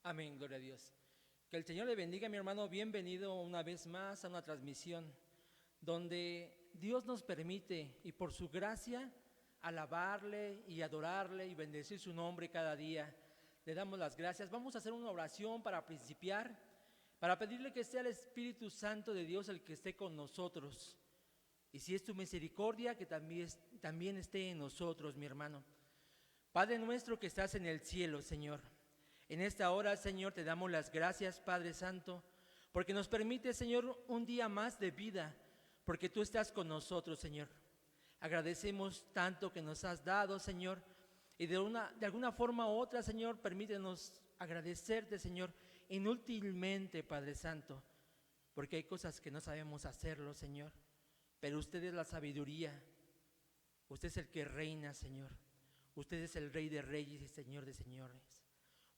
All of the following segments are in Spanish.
Amén, gloria a Dios. Que el Señor le bendiga, mi hermano. Bienvenido una vez más a una transmisión donde Dios nos permite, y por su gracia, alabarle y adorarle y bendecir su nombre cada día. Le damos las gracias. Vamos a hacer una oración para principiar, para pedirle que sea el Espíritu Santo de Dios el que esté con nosotros. Y si es tu misericordia, que también esté en nosotros, mi hermano. Padre nuestro que estás en el cielo, Señor. En esta hora, Señor, te damos las gracias, Padre Santo, porque nos permite, Señor, un día más de vida, porque tú estás con nosotros, Señor. Agradecemos tanto que nos has dado, Señor, y de alguna forma u otra, Señor, permítenos agradecerte, Señor, inútilmente, Padre Santo, porque hay cosas que no sabemos hacerlo, Señor, pero usted es la sabiduría, usted es el que reina, Señor, usted es el Rey de Reyes y Señor de Señores.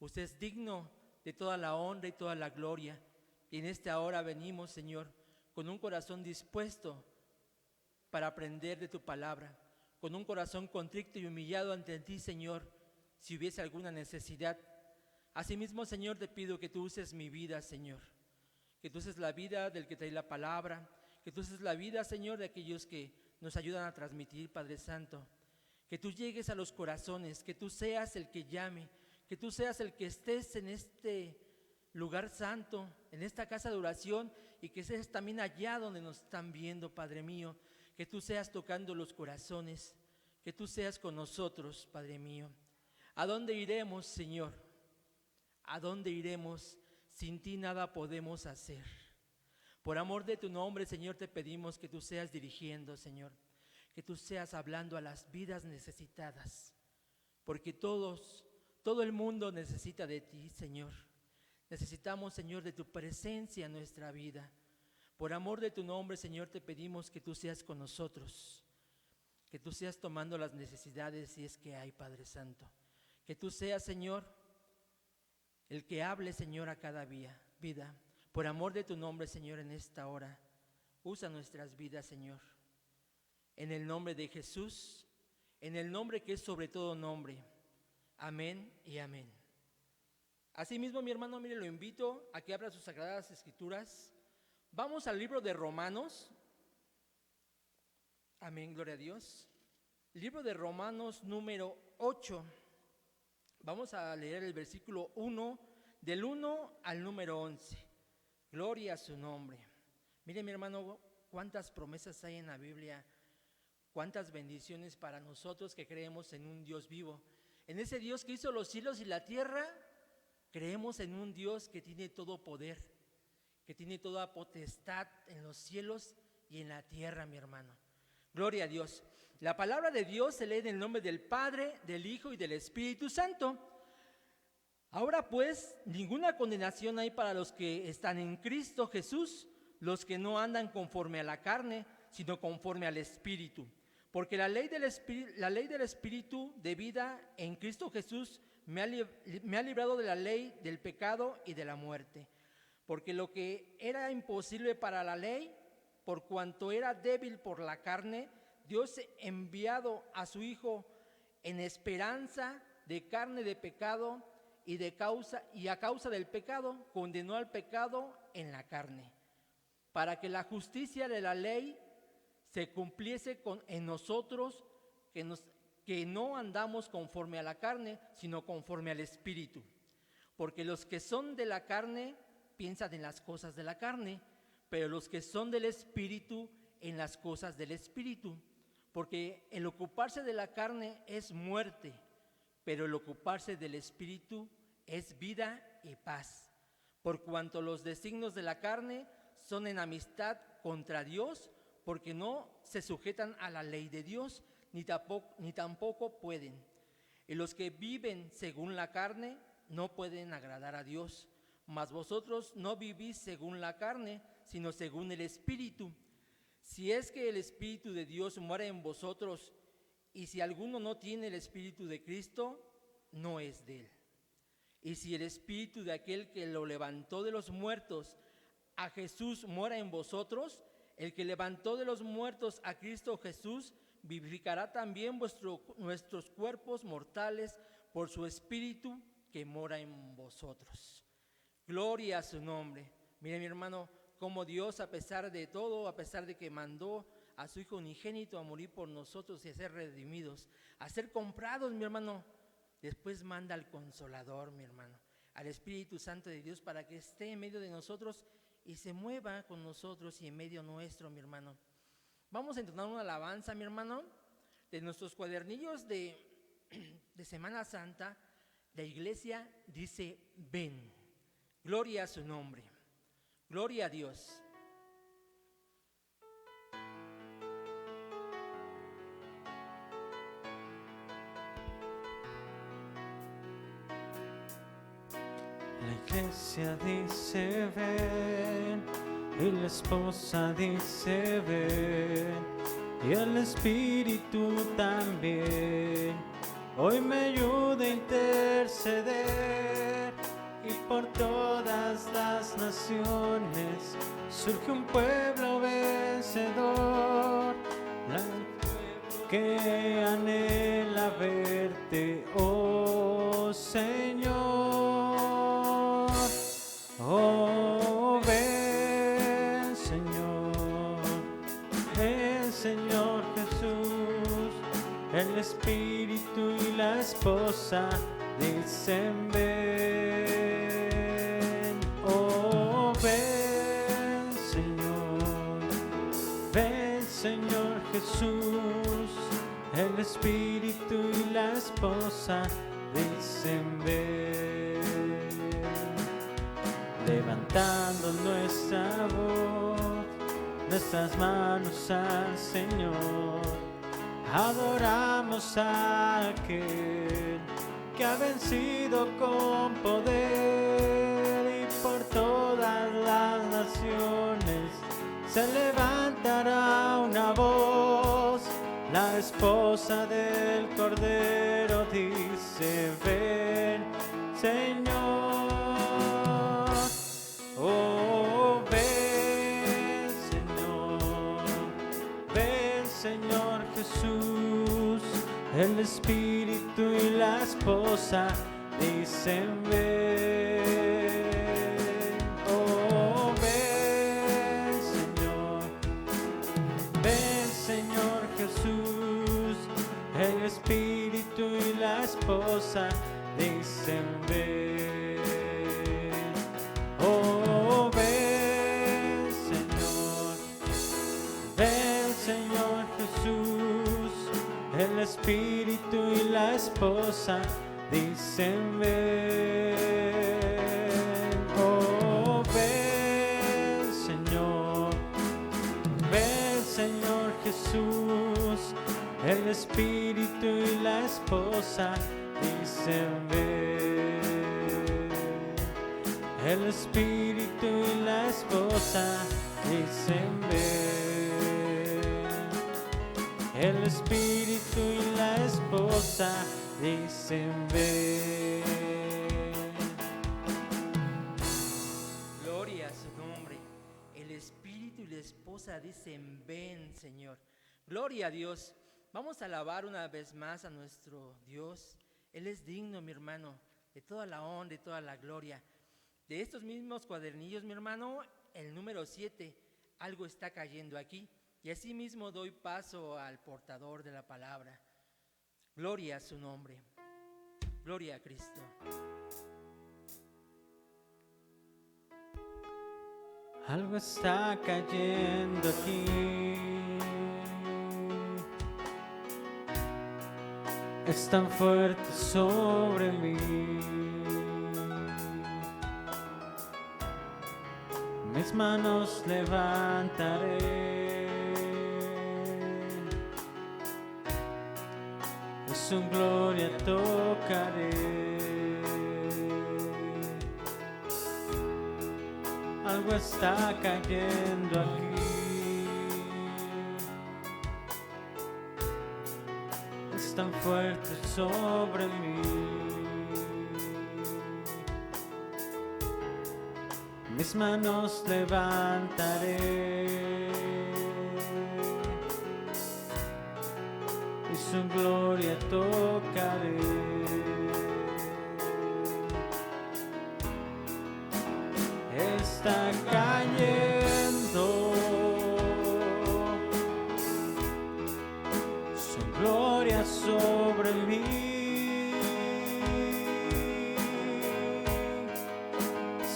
Usted es digno de toda la honra y toda la gloria. Y en esta hora venimos, Señor, con un corazón dispuesto para aprender de tu palabra, con un corazón contrito y humillado ante ti, Señor, si hubiese alguna necesidad. Asimismo, Señor, te pido que tú uses mi vida, Señor, que tú uses la vida del que trae la palabra, que tú uses la vida, Señor, de aquellos que nos ayudan a transmitir, Padre Santo, que tú llegues a los corazones, que tú seas el que llame, que tú seas el que estés en este lugar santo, en esta casa de oración, y que seas también allá donde nos están viendo, Padre mío, que tú seas tocando los corazones, que tú seas con nosotros, Padre mío. ¿A dónde iremos, Señor? ¿A dónde iremos? Sin ti nada podemos hacer. Por amor de tu nombre, Señor, te pedimos que tú seas dirigiendo, Señor, que tú seas hablando a las vidas necesitadas, porque todo el mundo necesita de ti, Señor. Necesitamos, Señor, de tu presencia en nuestra vida. Por amor de tu nombre, Señor, te pedimos que tú seas con nosotros, que tú seas tomando las necesidades si es que hay, Padre Santo. Que tú seas, Señor, el que hable, Señor, a cada vida. Por amor de tu nombre, Señor, en esta hora, usa nuestras vidas, Señor. En el nombre de Jesús, en el nombre que es sobre todo nombre. Amén y amén. Asimismo, mi hermano, mire, lo invito a que abra sus sagradas escrituras. Vamos al libro de Romanos. Amén, gloria a Dios. Libro de Romanos número 8. Vamos a leer el versículo 1, del 1 al número 11. Gloria a su nombre. Mire, mi hermano, cuántas promesas hay en la Biblia, cuántas bendiciones para nosotros que creemos en un Dios vivo. En ese Dios que hizo los cielos y la tierra, creemos en un Dios que tiene todo poder, que tiene toda potestad en los cielos y en la tierra, mi hermano. Gloria a Dios. La palabra de Dios se lee en el nombre del Padre, del Hijo y del Espíritu Santo. Ahora pues, ninguna condenación hay para los que están en Cristo Jesús, los que no andan conforme a la carne, sino conforme al Espíritu. Porque la ley del Espíritu de vida en Cristo Jesús me ha librado de la ley del pecado y de la muerte. Porque lo que era imposible para la ley, por cuanto era débil por la carne, Dios enviado a su Hijo en esperanza de carne de pecado y a causa del pecado condenó al pecado en la carne, para que la justicia de la ley se cumpliese en nosotros, que no andamos conforme a la carne, sino conforme al Espíritu. Porque los que son de la carne piensan en las cosas de la carne, pero los que son del Espíritu en las cosas del Espíritu. Porque el ocuparse de la carne es muerte, pero el ocuparse del Espíritu es vida y paz. Por cuanto los designios de la carne son enemistad contra Dios, porque no se sujetan a la ley de Dios, ni tampoco pueden. Y los que viven según la carne no pueden agradar a Dios. Mas vosotros no vivís según la carne, sino según el Espíritu. Si es que el Espíritu de Dios mora en vosotros, y si alguno no tiene el Espíritu de Cristo, no es de él. Y si el Espíritu de aquel que lo levantó de los muertos, a Jesús, mora en vosotros, el que levantó de los muertos a Cristo Jesús, vivificará también nuestros cuerpos mortales por su Espíritu que mora en vosotros. Gloria a su nombre. Mire, mi hermano, como Dios, a pesar de todo, a pesar de que mandó a su Hijo unigénito a morir por nosotros y a ser redimidos, a ser comprados, mi hermano, después manda al Consolador, mi hermano, al Espíritu Santo de Dios, para que esté en medio de nosotros y se mueva con nosotros y en medio nuestro, mi hermano. Vamos a entonar una alabanza, mi hermano, de nuestros cuadernillos de Semana Santa. La iglesia dice: ven. Gloria a su nombre. Gloria a Dios. La iglesia dice ven, y la esposa dice ven, y el Espíritu también. Hoy me ayuda a interceder, y por todas las naciones surge un pueblo vencedor, que anhela verte, oh Señor. Oh, ven Señor Jesús. El Espíritu y la esposa dicen ven. Oh, ven Señor Jesús. El Espíritu y la esposa dicen ven. Levantando nuestra voz, nuestras manos al Señor, adoramos a aquel que ha vencido con poder, y por todas las naciones se levantará una voz. La esposa del Cordero dice ven, Señor. Oh, ven Señor Jesús. El Espíritu y la esposa dicen ven. Oh, ven Señor Jesús. El Espíritu y la esposa dicen ven. Oh, ven Señor Jesús. El Espíritu y la esposa dicen ven. Oh, ven Señor Jesús. El Espíritu y la esposa dicen ven. El Espíritu y la esposa dicen ven. El Espíritu y la esposa dicen ven. Gloria a su nombre. El Espíritu y la esposa dicen ven, Señor. Gloria a Dios. Vamos a alabar una vez más a nuestro Dios. Él es digno, mi hermano, de toda la honra y toda la gloria. De estos mismos cuadernillos, mi hermano, el número 7, algo está cayendo aquí. Y así mismo doy paso al portador de la palabra. Gloria a su nombre. Gloria a Cristo. Algo está cayendo aquí. Es tan fuerte sobre mí. Mis manos levantaré, y su gloria tocaré. Algo está cayendo aquí. Es tan fuerte sobre mí. Mis manos levantaré, y su gloria tocaré. está cayendo, su gloria sobre mí,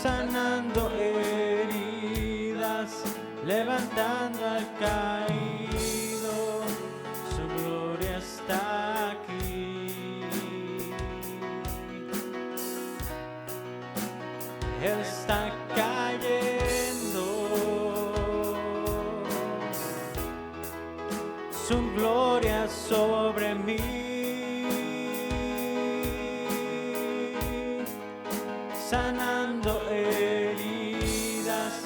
sanando heridas, levantando al caído, su gloria está aquí. Está cayendo, su gloria sobre mí, sanando heridas,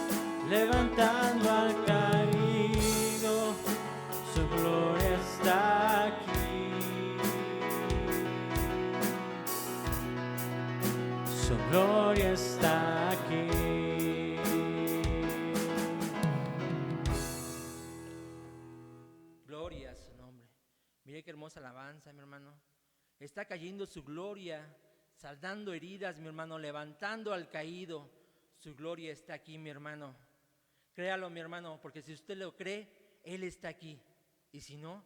levantando al caído, su gloria está aquí, su gloria está aquí. Gloria a su nombre. Mire qué hermosa alabanza, mi hermano. Está cayendo su gloria, saldando heridas, mi hermano, levantando al caído. Su gloria está aquí, mi hermano. Créalo, mi hermano, porque si usted lo cree, Él está aquí. Y si no,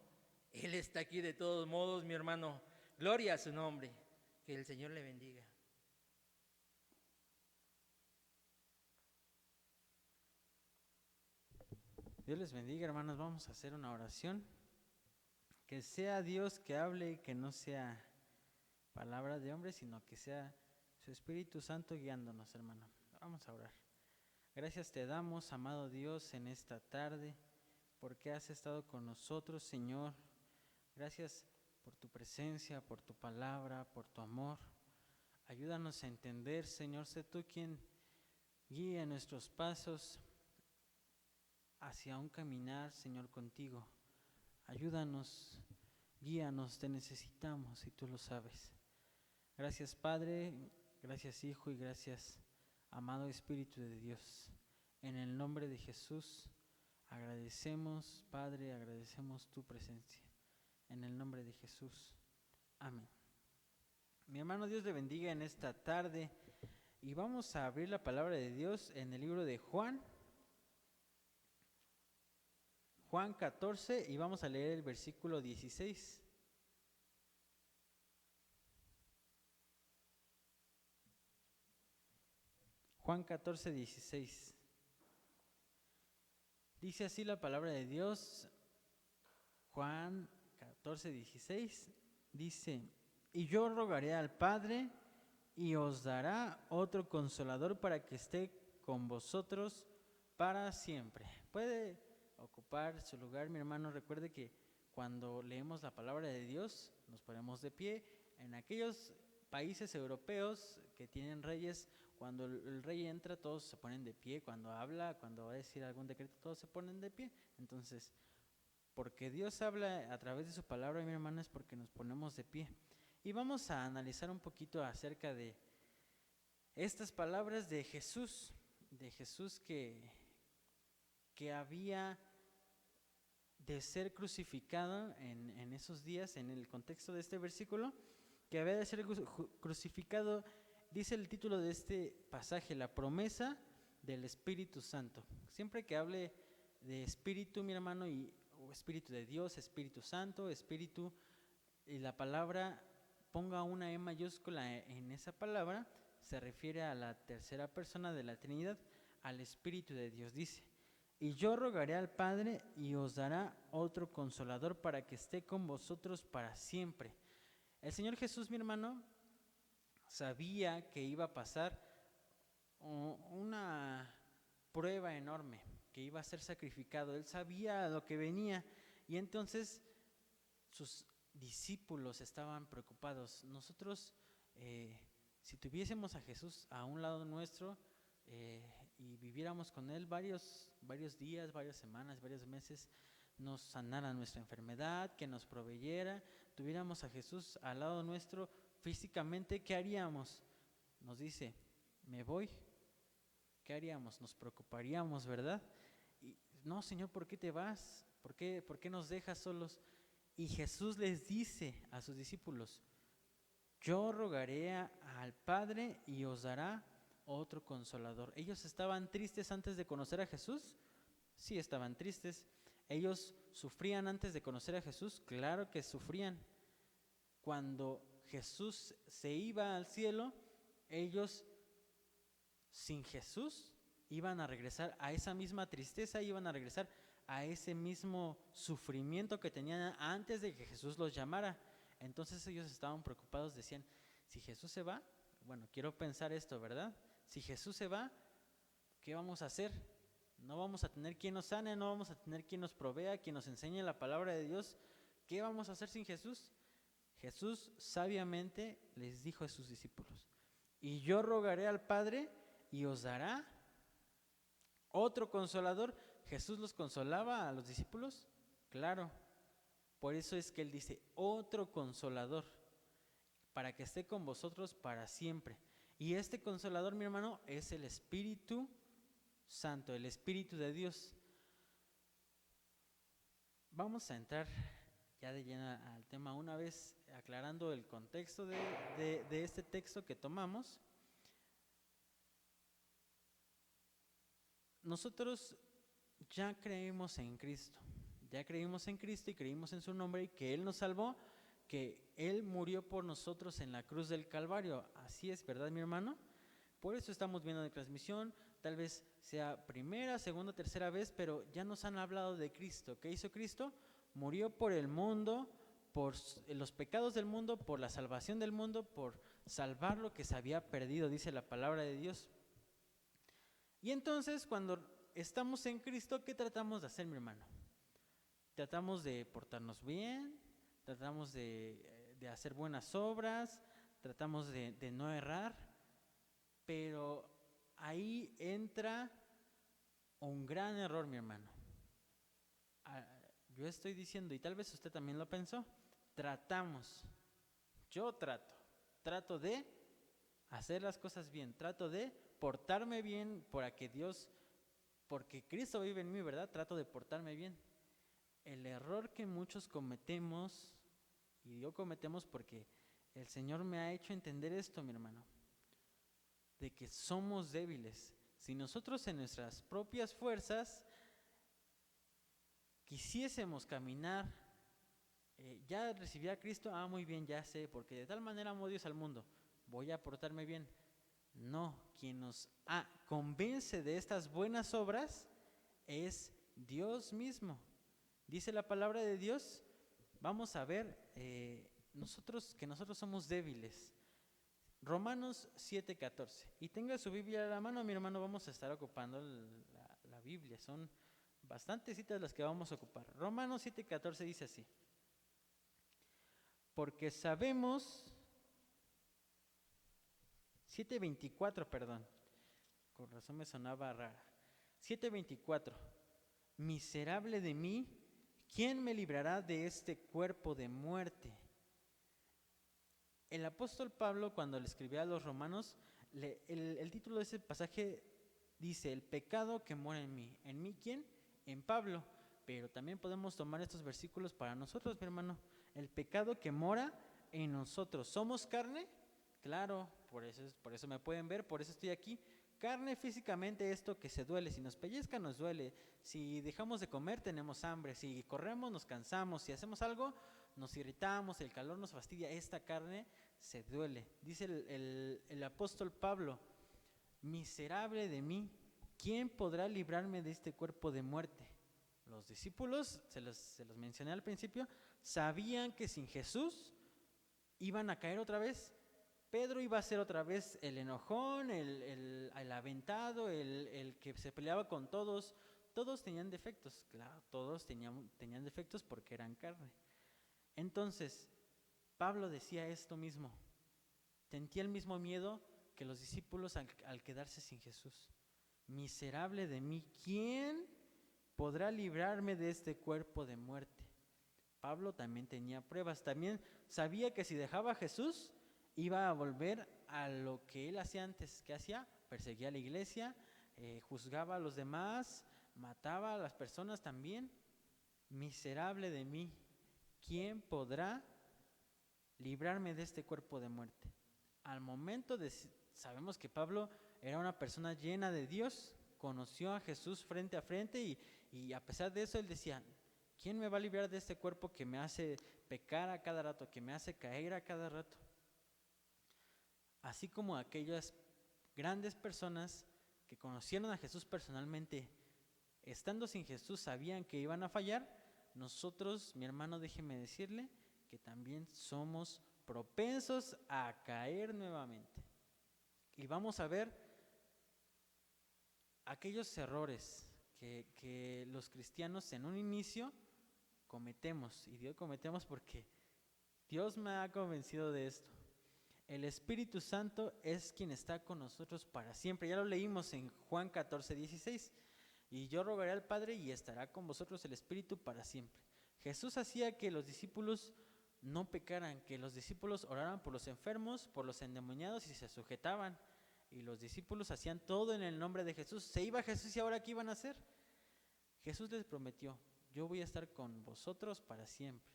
Él está aquí de todos modos, mi hermano. Gloria a su nombre. Que el Señor le bendiga. Dios les bendiga, hermanos. Vamos a hacer una oración. Que sea Dios que hable y que no sea palabra de hombre, sino que sea su Espíritu Santo guiándonos, hermano. Vamos a orar. Gracias te damos, amado Dios, en esta tarde, porque has estado con nosotros, Señor. Gracias por tu presencia, por tu palabra, por tu amor. Ayúdanos a entender, Señor, sé tú quien guíe nuestros pasos hacia un caminar, Señor, contigo. Ayúdanos, guíanos, te necesitamos y tú lo sabes. Gracias, Padre, gracias, Hijo, y gracias, amado Espíritu de Dios. En el nombre de Jesús, agradecemos, Padre, agradecemos tu presencia. En el nombre de Jesús, amén. Mi hermano, Dios le bendiga en esta tarde y vamos a abrir la palabra de Dios en el libro de Juan 14, y vamos a leer el versículo 16. Juan 14, 16. Dice así la palabra de Dios. Juan 14, 16 dice: y yo rogaré al Padre y os dará otro consolador para que esté con vosotros para siempre. Puede ocupar su lugar, mi hermano. Recuerde que cuando leemos la palabra de Dios nos ponemos de pie. En aquellos países europeos que tienen reyes, cuando el rey entra todos se ponen de pie, cuando habla, cuando va a decir algún decreto todos se ponen de pie. Entonces, porque Dios habla a través de su palabra, mi hermano, es porque nos ponemos de pie. Y vamos a analizar un poquito acerca de estas palabras de Jesús que había de ser crucificado en esos días, en el contexto de este versículo, que había de ser crucificado. Dice el título de este pasaje: la promesa del Espíritu Santo. Siempre que hable de Espíritu, mi hermano, o Espíritu de Dios, Espíritu Santo, Espíritu, y la palabra ponga una E mayúscula en esa palabra, se refiere a la tercera persona de la Trinidad, al Espíritu de Dios. Dice: y yo rogaré al Padre y os dará otro consolador para que esté con vosotros para siempre. El Señor Jesús, mi hermano, sabía que iba a pasar una prueba enorme, que iba a ser sacrificado. Él sabía lo que venía y entonces sus discípulos estaban preocupados. Nosotros, si tuviésemos a Jesús a un lado nuestro y viviéramos con Él varios días, varias semanas, varios meses, nos sanara nuestra enfermedad, que nos proveyera, tuviéramos a Jesús al lado nuestro físicamente, ¿qué haríamos? Nos dice: me voy. ¿Qué haríamos? Nos preocuparíamos, ¿verdad? Y, no, Señor, ¿por qué te vas? ¿Por qué nos dejas solos? Y Jesús les dice a sus discípulos: yo rogaré al Padre y os dará otro consolador. ¿Ellos estaban tristes antes de conocer a Jesús? Sí, estaban tristes. ¿Ellos sufrían antes de conocer a Jesús? Claro que sufrían. Cuando Jesús se iba al cielo, ellos sin Jesús iban a regresar a esa misma tristeza, iban a regresar a ese mismo sufrimiento que tenían antes de que Jesús los llamara. Entonces ellos estaban preocupados, decían, si Jesús se va, bueno, quiero pensar esto, ¿verdad? Si Jesús se va, ¿qué vamos a hacer? No vamos a tener quien nos sane, no vamos a tener quien nos provea, quien nos enseñe la palabra de Dios. ¿Qué vamos a hacer sin Jesús? Jesús sabiamente les dijo a sus discípulos, y yo rogaré al Padre y os dará otro consolador. ¿Jesús los consolaba a los discípulos? Claro. Por eso es que Él dice, otro consolador, para que esté con vosotros para siempre. Y este consolador, mi hermano, es el Espíritu Santo, el Espíritu de Dios. Vamos a entrar ya de lleno al tema, una vez aclarando el contexto de este texto que tomamos. Nosotros ya creímos en Cristo, y creímos en su nombre y que Él nos salvó, que Él murió por nosotros en la cruz del Calvario. Así es, ¿verdad, mi hermano? Por eso estamos viendo la transmisión, tal vez sea primera, segunda, tercera vez, pero ya nos han hablado de Cristo. ¿Qué hizo Cristo? Murió por el mundo, por los pecados del mundo, por la salvación del mundo, por salvar lo que se había perdido, dice la palabra de Dios. Y entonces, cuando estamos en Cristo, ¿qué tratamos de hacer, mi hermano? Tratamos de portarnos bien, tratamos de hacer buenas obras, tratamos de no errar, pero ahí entra un gran error, mi hermano. Yo estoy diciendo, y tal vez usted también lo pensó, yo trato de hacer las cosas bien, trato de portarme bien porque Cristo vive en mí, ¿verdad? Trato de portarme bien. El error que muchos cometemos, y digo cometemos porque el Señor me ha hecho entender esto, mi hermano, de que somos débiles. Si nosotros en nuestras propias fuerzas quisiésemos caminar, ya recibí a Cristo, muy bien, ya sé, porque de tal manera amó Dios al mundo, voy a portarme bien. No, quien nos convence de estas buenas obras es Dios mismo. Dice la palabra de Dios, vamos a ver, nosotros somos débiles. Romanos 7:14. Y tenga su Biblia a la mano, mi hermano, vamos a estar ocupando la Biblia. Son bastantes citas las que vamos a ocupar. Romanos 7:14 dice así. Porque sabemos, 7:24, perdón. Con razón me sonaba rara. 7:24. Miserable de mí, ¿quién me librará de este cuerpo de muerte? El apóstol Pablo, cuando le escribía a los romanos, el título de ese pasaje dice, el pecado que mora en mí. ¿En mí quién? En Pablo. Pero también podemos tomar estos versículos para nosotros, mi hermano. El pecado que mora en nosotros. ¿Somos carne? Claro, por eso me pueden ver, por eso estoy aquí. Carne físicamente, esto que se duele, si nos pellizca nos duele, si dejamos de comer tenemos hambre, si corremos nos cansamos, si hacemos algo nos irritamos, el calor nos fastidia, esta carne se duele. Dice el apóstol Pablo, miserable de mí, ¿quién podrá librarme de este cuerpo de muerte? Los discípulos, se los mencioné al principio, sabían que sin Jesús iban a caer otra vez. Pedro iba a ser otra vez el enojón, el aventado, el que se peleaba con todos. Todos tenían defectos, claro, todos tenían defectos porque eran carne. Entonces, Pablo decía esto mismo, sentía el mismo miedo que los discípulos al quedarse sin Jesús. Miserable de mí, ¿quién podrá librarme de este cuerpo de muerte? Pablo también tenía pruebas, también sabía que si dejaba a Jesús, iba a volver a lo que él hacía antes. ¿Qué hacía? Perseguía a la iglesia, juzgaba a los demás, mataba a las personas también. Miserable de mí, ¿quién podrá librarme de este cuerpo de muerte? Al momento de sabemos que Pablo era una persona llena de Dios, conoció a Jesús frente a frente y a pesar de eso él decía, ¿quién me va a librar de este cuerpo que me hace pecar a cada rato, que me hace caer a cada rato? Así como aquellas grandes personas que conocieron a Jesús personalmente, estando sin Jesús sabían que iban a fallar, nosotros, mi hermano, déjeme decirle que también somos propensos a caer nuevamente. Y vamos a ver aquellos errores que los cristianos en un inicio cometemos. Y digo cometemos porque Dios me ha convencido de esto. El Espíritu Santo es quien está con nosotros para siempre. Ya lo leímos en Juan 14:16. Y yo rogaré al Padre y estará con vosotros el Espíritu para siempre. Jesús hacía que los discípulos no pecaran, que los discípulos oraran por los enfermos, por los endemoniados y se sujetaban. Y los discípulos hacían todo en el nombre de Jesús. Se iba Jesús y ahora ¿qué iban a hacer? Jesús les prometió, yo voy a estar con vosotros para siempre.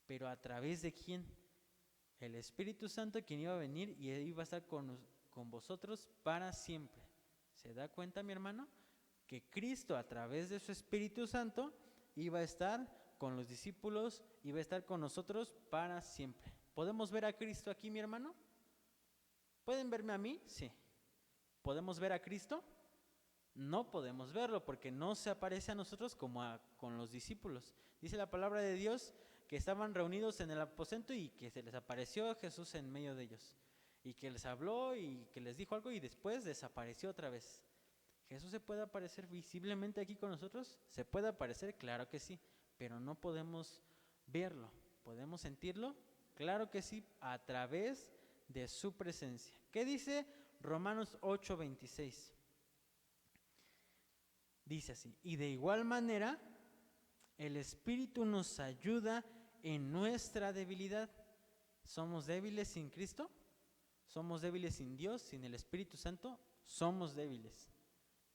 Pero ¿a través de quién? El Espíritu Santo, quien iba a venir y iba a estar con vosotros para siempre. ¿Se da cuenta, mi hermano? Que Cristo a través de su Espíritu Santo iba a estar con los discípulos, iba a estar con nosotros para siempre. ¿Podemos ver a Cristo aquí, mi hermano? ¿Pueden verme a mí? Sí. ¿Podemos ver a Cristo? No podemos verlo porque no se aparece a nosotros como con los discípulos. Dice la palabra de Dios que estaban reunidos en el aposento y que se les apareció Jesús en medio de ellos. Y que les habló y que les dijo algo y después desapareció otra vez. ¿Jesús se puede aparecer visiblemente aquí con nosotros? ¿Se puede aparecer? Claro que sí, pero no podemos verlo. ¿Podemos sentirlo? Claro que sí, a través de su presencia. ¿Qué dice Romanos 8:26? Dice así, y de igual manera, el Espíritu nos ayuda en nuestra debilidad. ¿Somos débiles sin Cristo? ¿Somos débiles sin Dios, sin el Espíritu Santo? Somos débiles.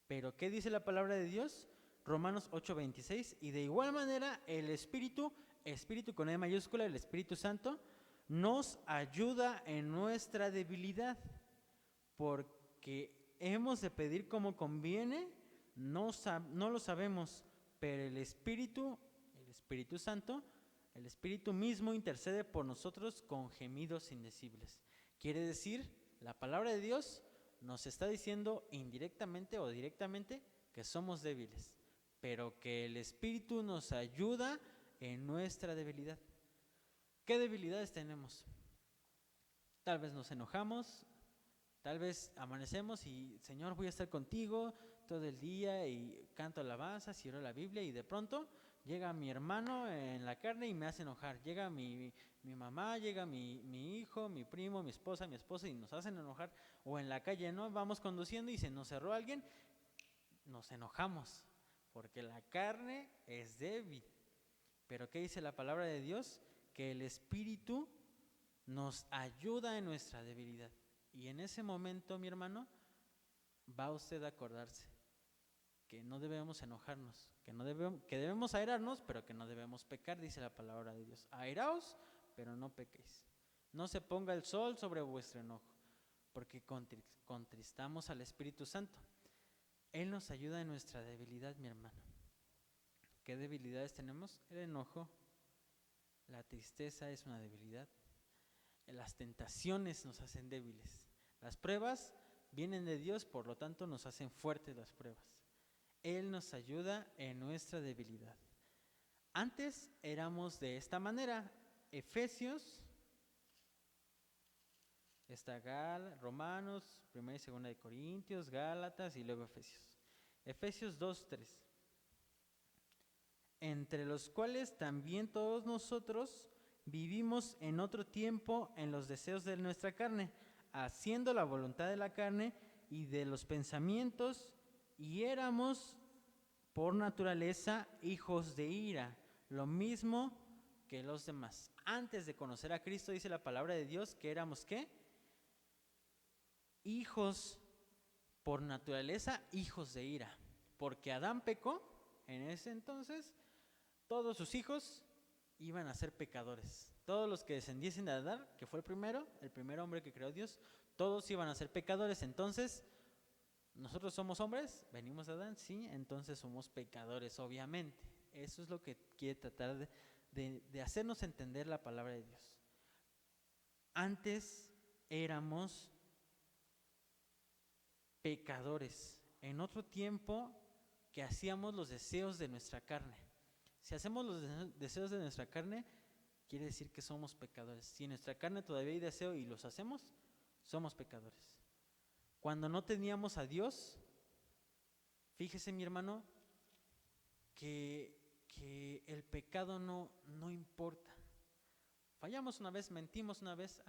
Pero ¿qué dice la palabra de Dios? Romanos 8:26, y de igual manera el Espíritu con E mayúscula, el Espíritu Santo, nos ayuda en nuestra debilidad, porque hemos de pedir como conviene, no lo sabemos, pero el Espíritu Santo, el Espíritu mismo intercede por nosotros con gemidos indecibles. Quiere decir, la palabra de Dios nos está diciendo indirectamente o directamente que somos débiles, pero que el Espíritu nos ayuda en nuestra debilidad. ¿Qué debilidades tenemos? Tal vez nos enojamos, tal vez amanecemos y Señor, voy a estar contigo todo el día y canto alabanzas y oro la Biblia y de pronto llega mi hermano en la carne y me hace enojar. Llega mi mamá, llega mi hijo, mi primo, mi esposa y nos hacen enojar. O en la calle, ¿no? Vamos conduciendo y se nos cerró alguien, nos enojamos porque la carne es débil. Pero ¿qué dice la palabra de Dios? Que el Espíritu nos ayuda en nuestra debilidad. Y en ese momento, mi hermano, va usted a acordarse que no debemos enojarnos, que debemos airarnos, pero que no debemos pecar, dice la palabra de Dios. Airaos, pero no pequéis. No se ponga el sol sobre vuestro enojo, porque contristamos al Espíritu Santo. Él nos ayuda en nuestra debilidad, mi hermano. ¿Qué debilidades tenemos? El enojo, la tristeza es una debilidad. Las tentaciones nos hacen débiles. Las pruebas vienen de Dios, por lo tanto nos hacen fuertes las pruebas. Él nos ayuda en nuestra debilidad. Antes éramos de esta manera. Efesios, está Romanos, 1 y 2 de Corintios, Gálatas y luego Efesios. Efesios 2:3. Entre los cuales también todos nosotros vivimos en otro tiempo en los deseos de nuestra carne, haciendo la voluntad de la carne y de los pensamientos, y éramos por naturaleza hijos de ira, lo mismo que los demás. Antes de conocer a Cristo, dice la palabra de Dios que éramos ¿qué? Hijos, por naturaleza, hijos de ira. Porque Adán pecó, en ese entonces, todos sus hijos iban a ser pecadores. Todos los que descendiesen de Adán, que fue el primer hombre que creó Dios, todos iban a ser pecadores. Entonces, nosotros somos hombres, venimos de Adán, sí, entonces somos pecadores, obviamente. Eso es lo que quiere tratar de hacernos entender la palabra de Dios. Antes éramos pecadores, en otro tiempo que hacíamos los deseos de nuestra carne. Si hacemos los deseos de nuestra carne, quiere decir que somos pecadores. Si en nuestra carne todavía hay deseo y los hacemos, somos pecadores. Cuando no teníamos a Dios, fíjese mi hermano, que el pecado no importa. Fallamos una vez, mentimos una vez,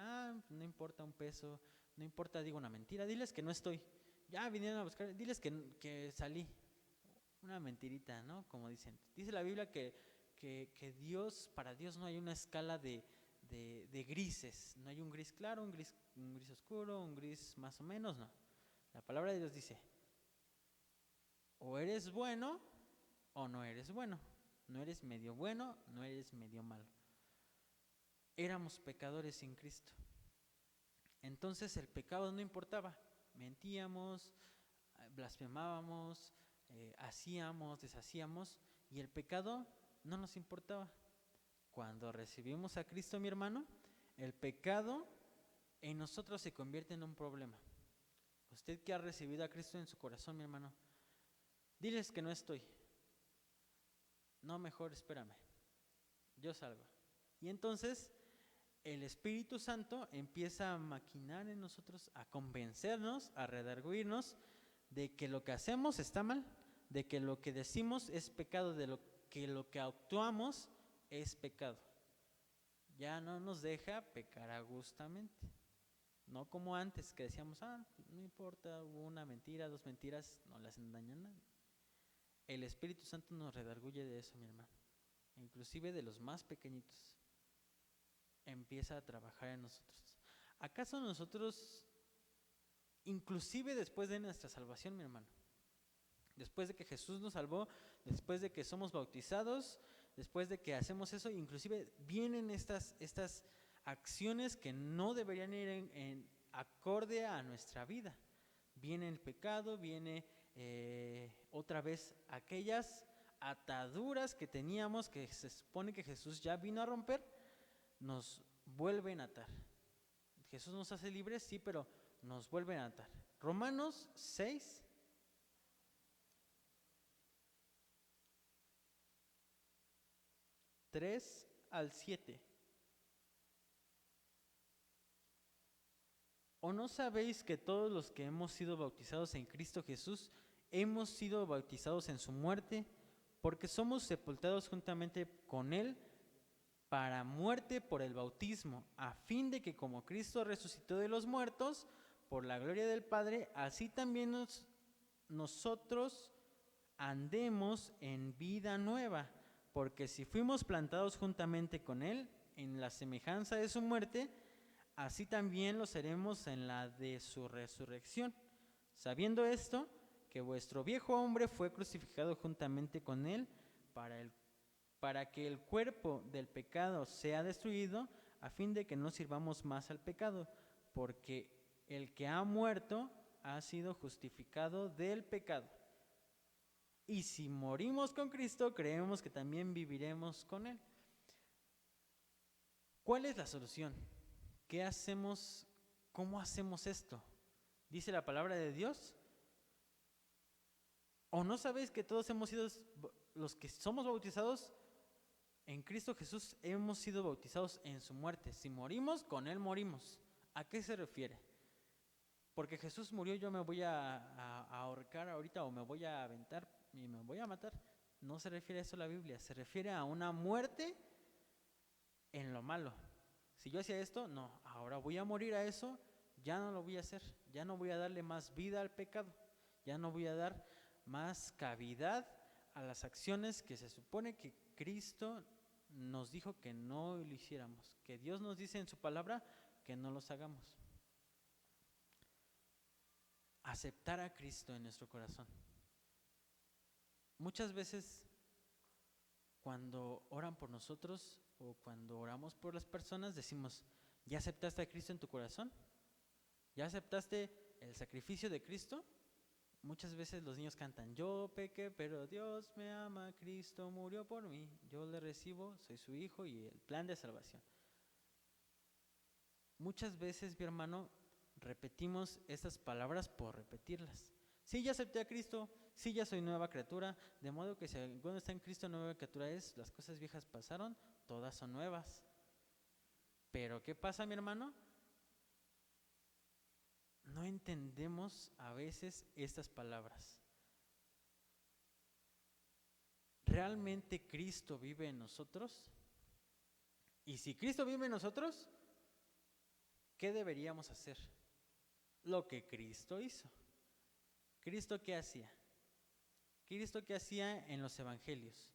no importa un peso, no importa, digo una mentira, diles que no estoy. Ya vinieron a buscar, diles que salí. Una mentirita, ¿no? Como dicen. Dice la Biblia que Dios, para Dios no hay una escala de grises. No hay un gris claro, un gris oscuro, un gris más o menos, no. La palabra de Dios dice, o eres bueno o no eres bueno. No eres medio bueno, no eres medio malo. Éramos pecadores sin Cristo. Entonces el pecado no importaba. Mentíamos, blasfemábamos, hacíamos, deshacíamos, y el pecado no nos importaba. Cuando recibimos a Cristo, mi hermano, el pecado en nosotros se convierte en un problema. Usted que ha recibido a Cristo en su corazón, mi hermano, diles que no estoy. No, mejor espérame, yo salgo. Y entonces el Espíritu Santo empieza a maquinar en nosotros, a convencernos, a redarguirnos de que lo que hacemos está mal, de que lo que decimos es pecado, de lo que actuamos es pecado. Ya no nos deja pecar agustamente. No como antes que decíamos, no importa, hubo una mentira, 2 mentiras, no le hacen daño a nadie. El Espíritu Santo nos redarguye de eso, mi hermano. Inclusive de los más pequeñitos. Empieza a trabajar en nosotros. ¿Acaso nosotros, inclusive después de nuestra salvación, mi hermano, después de que Jesús nos salvó, después de que somos bautizados, después de que hacemos eso, inclusive vienen estas acciones que no deberían ir en acorde a nuestra vida? Viene el pecado, viene otra vez aquellas ataduras que teníamos, que se supone que Jesús ya vino a romper, nos vuelven a atar. Jesús nos hace libres, sí, pero nos vuelven a atar. Romanos 6, (3 al 7). ¿O no sabéis que todos los que hemos sido bautizados en Cristo Jesús hemos sido bautizados en su muerte? Porque somos sepultados juntamente con Él para muerte por el bautismo, a fin de que como Cristo resucitó de los muertos por la gloria del Padre, así también nosotros andemos en vida nueva. Porque si fuimos plantados juntamente con Él en la semejanza de su muerte, así también lo seremos en la de su resurrección. Sabiendo esto, que vuestro viejo hombre fue crucificado juntamente con Él para que el cuerpo del pecado sea destruido, a fin de que no sirvamos más al pecado, porque el que ha muerto ha sido justificado del pecado. Y si morimos con Cristo, creemos que también viviremos con Él. ¿Cuál es la solución? ¿Qué hacemos? ¿Cómo hacemos esto? Dice la palabra de Dios. ¿O no sabéis que todos hemos sido, los que somos bautizados en Cristo Jesús, hemos sido bautizados en su muerte? Si morimos, con Él morimos. ¿A qué se refiere? Porque Jesús murió, yo me voy a ahorcar ahorita, o me voy a aventar y me voy a matar. No se refiere a eso la Biblia, se refiere a una muerte en lo malo. Si yo hacía esto, no, ahora voy a morir a eso, ya no lo voy a hacer, ya no voy a darle más vida al pecado, ya no voy a dar más cavidad a las acciones que se supone que Cristo nos dijo que no lo hiciéramos, que Dios nos dice en su palabra que no los hagamos. Aceptar a Cristo en nuestro corazón. Muchas veces cuando oran por nosotros o cuando oramos por las personas decimos, ¿ya aceptaste a Cristo en tu corazón? ¿Ya aceptaste el sacrificio de Cristo? Muchas veces los niños cantan, yo pequé, pero Dios me ama, Cristo murió por mí, yo le recibo, soy su hijo y el plan de salvación. Muchas veces, mi hermano, repetimos estas palabras por repetirlas. Sí, ya acepté a Cristo, sí, ya soy nueva criatura, de modo que si alguno está en Cristo, nueva criatura es, las cosas viejas pasaron, todas son nuevas. Pero ¿qué pasa, mi hermano? No entendemos a veces estas palabras. ¿Realmente Cristo vive en nosotros? Y si Cristo vive en nosotros, ¿qué deberíamos hacer? Lo que Cristo hizo. ¿Cristo qué hacía? ¿Cristo qué hacía en los evangelios?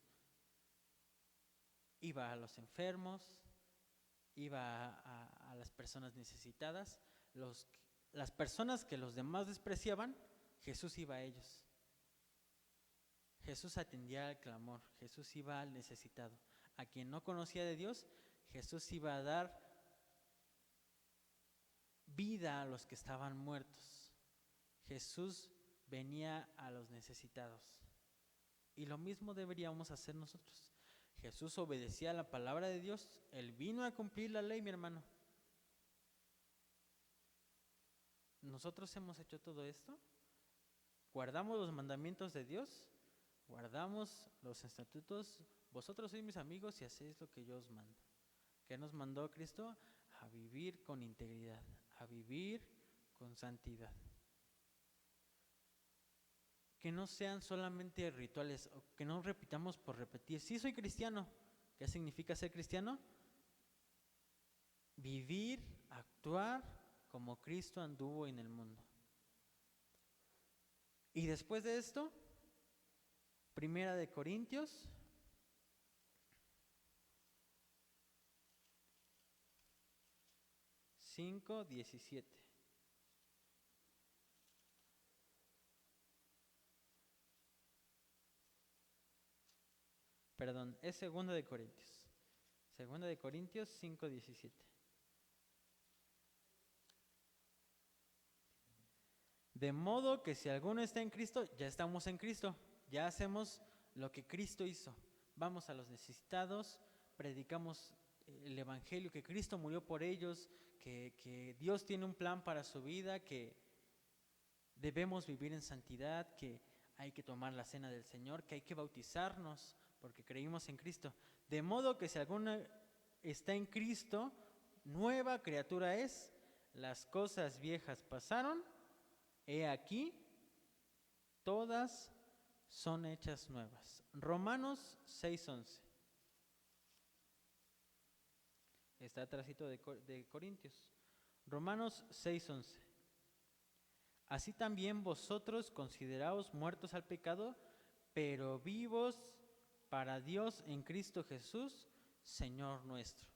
Iba a los enfermos, iba a las personas necesitadas, las personas que los demás despreciaban, Jesús iba a ellos. Jesús atendía al clamor, Jesús iba al necesitado. A quien no conocía de Dios, Jesús iba a dar vida a los que estaban muertos. Jesús venía a los necesitados. Y lo mismo deberíamos hacer nosotros. Jesús obedecía a la palabra de Dios. Él vino a cumplir la ley, mi hermano. ¿Nosotros hemos hecho todo esto? ¿Guardamos los mandamientos de Dios? ¿Guardamos los estatutos? Vosotros sois mis amigos y hacéis lo que yo os mando. ¿Qué nos mandó Cristo? A vivir con integridad, a vivir con santidad. Que no sean solamente rituales, o que no repitamos por repetir. Sí, soy cristiano. ¿Qué significa ser cristiano? Vivir, actuar como Cristo anduvo en el mundo. Y después de esto, 1 Corintios 5:17. Perdón, es 2 Corintios. 2 Corintios 5:17. De modo que si alguno está en Cristo, ya estamos en Cristo, ya hacemos lo que Cristo hizo. Vamos a los necesitados, predicamos el evangelio, que Cristo murió por ellos, que Dios tiene un plan para su vida, que debemos vivir en santidad, que hay que tomar la cena del Señor, que hay que bautizarnos porque creímos en Cristo. De modo que si alguno está en Cristo, nueva criatura es, las cosas viejas pasaron, he aquí, todas son hechas nuevas. Romanos 6:11. Está atrásito de Corintios. Romanos 6:11. Así también vosotros consideraos muertos al pecado, pero vivos para Dios en Cristo Jesús, Señor nuestro.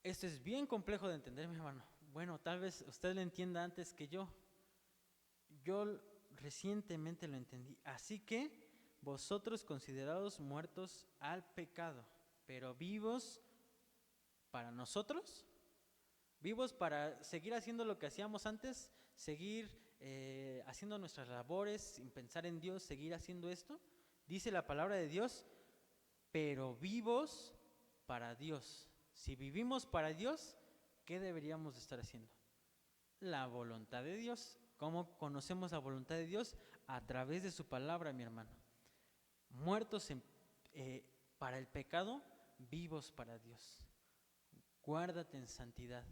Esto es bien complejo de entender, mi hermano. Bueno, tal vez usted lo entienda antes que yo. Yo recientemente lo entendí. Así que vosotros considerados muertos al pecado, pero vivos para nosotros, vivos para seguir haciendo lo que hacíamos antes, seguir haciendo nuestras labores sin pensar en Dios, seguir haciendo esto. Dice la palabra de Dios, pero vivos para Dios. Si vivimos para Dios, ¿qué deberíamos de estar haciendo? La voluntad de Dios. ¿Cómo conocemos la voluntad de Dios? A través de su palabra, mi hermano. Muertos para el pecado, vivos para Dios. Guárdate en santidad,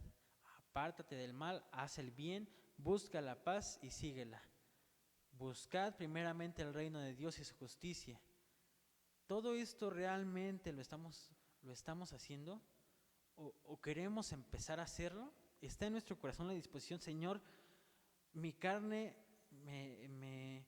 apártate del mal, haz el bien, busca la paz y síguela. Buscad primeramente el reino de Dios y su justicia. ¿Todo esto realmente lo estamos haciendo? ¿O queremos empezar a hacerlo? ¿Está en nuestro corazón la disposición? Señor, mi carne me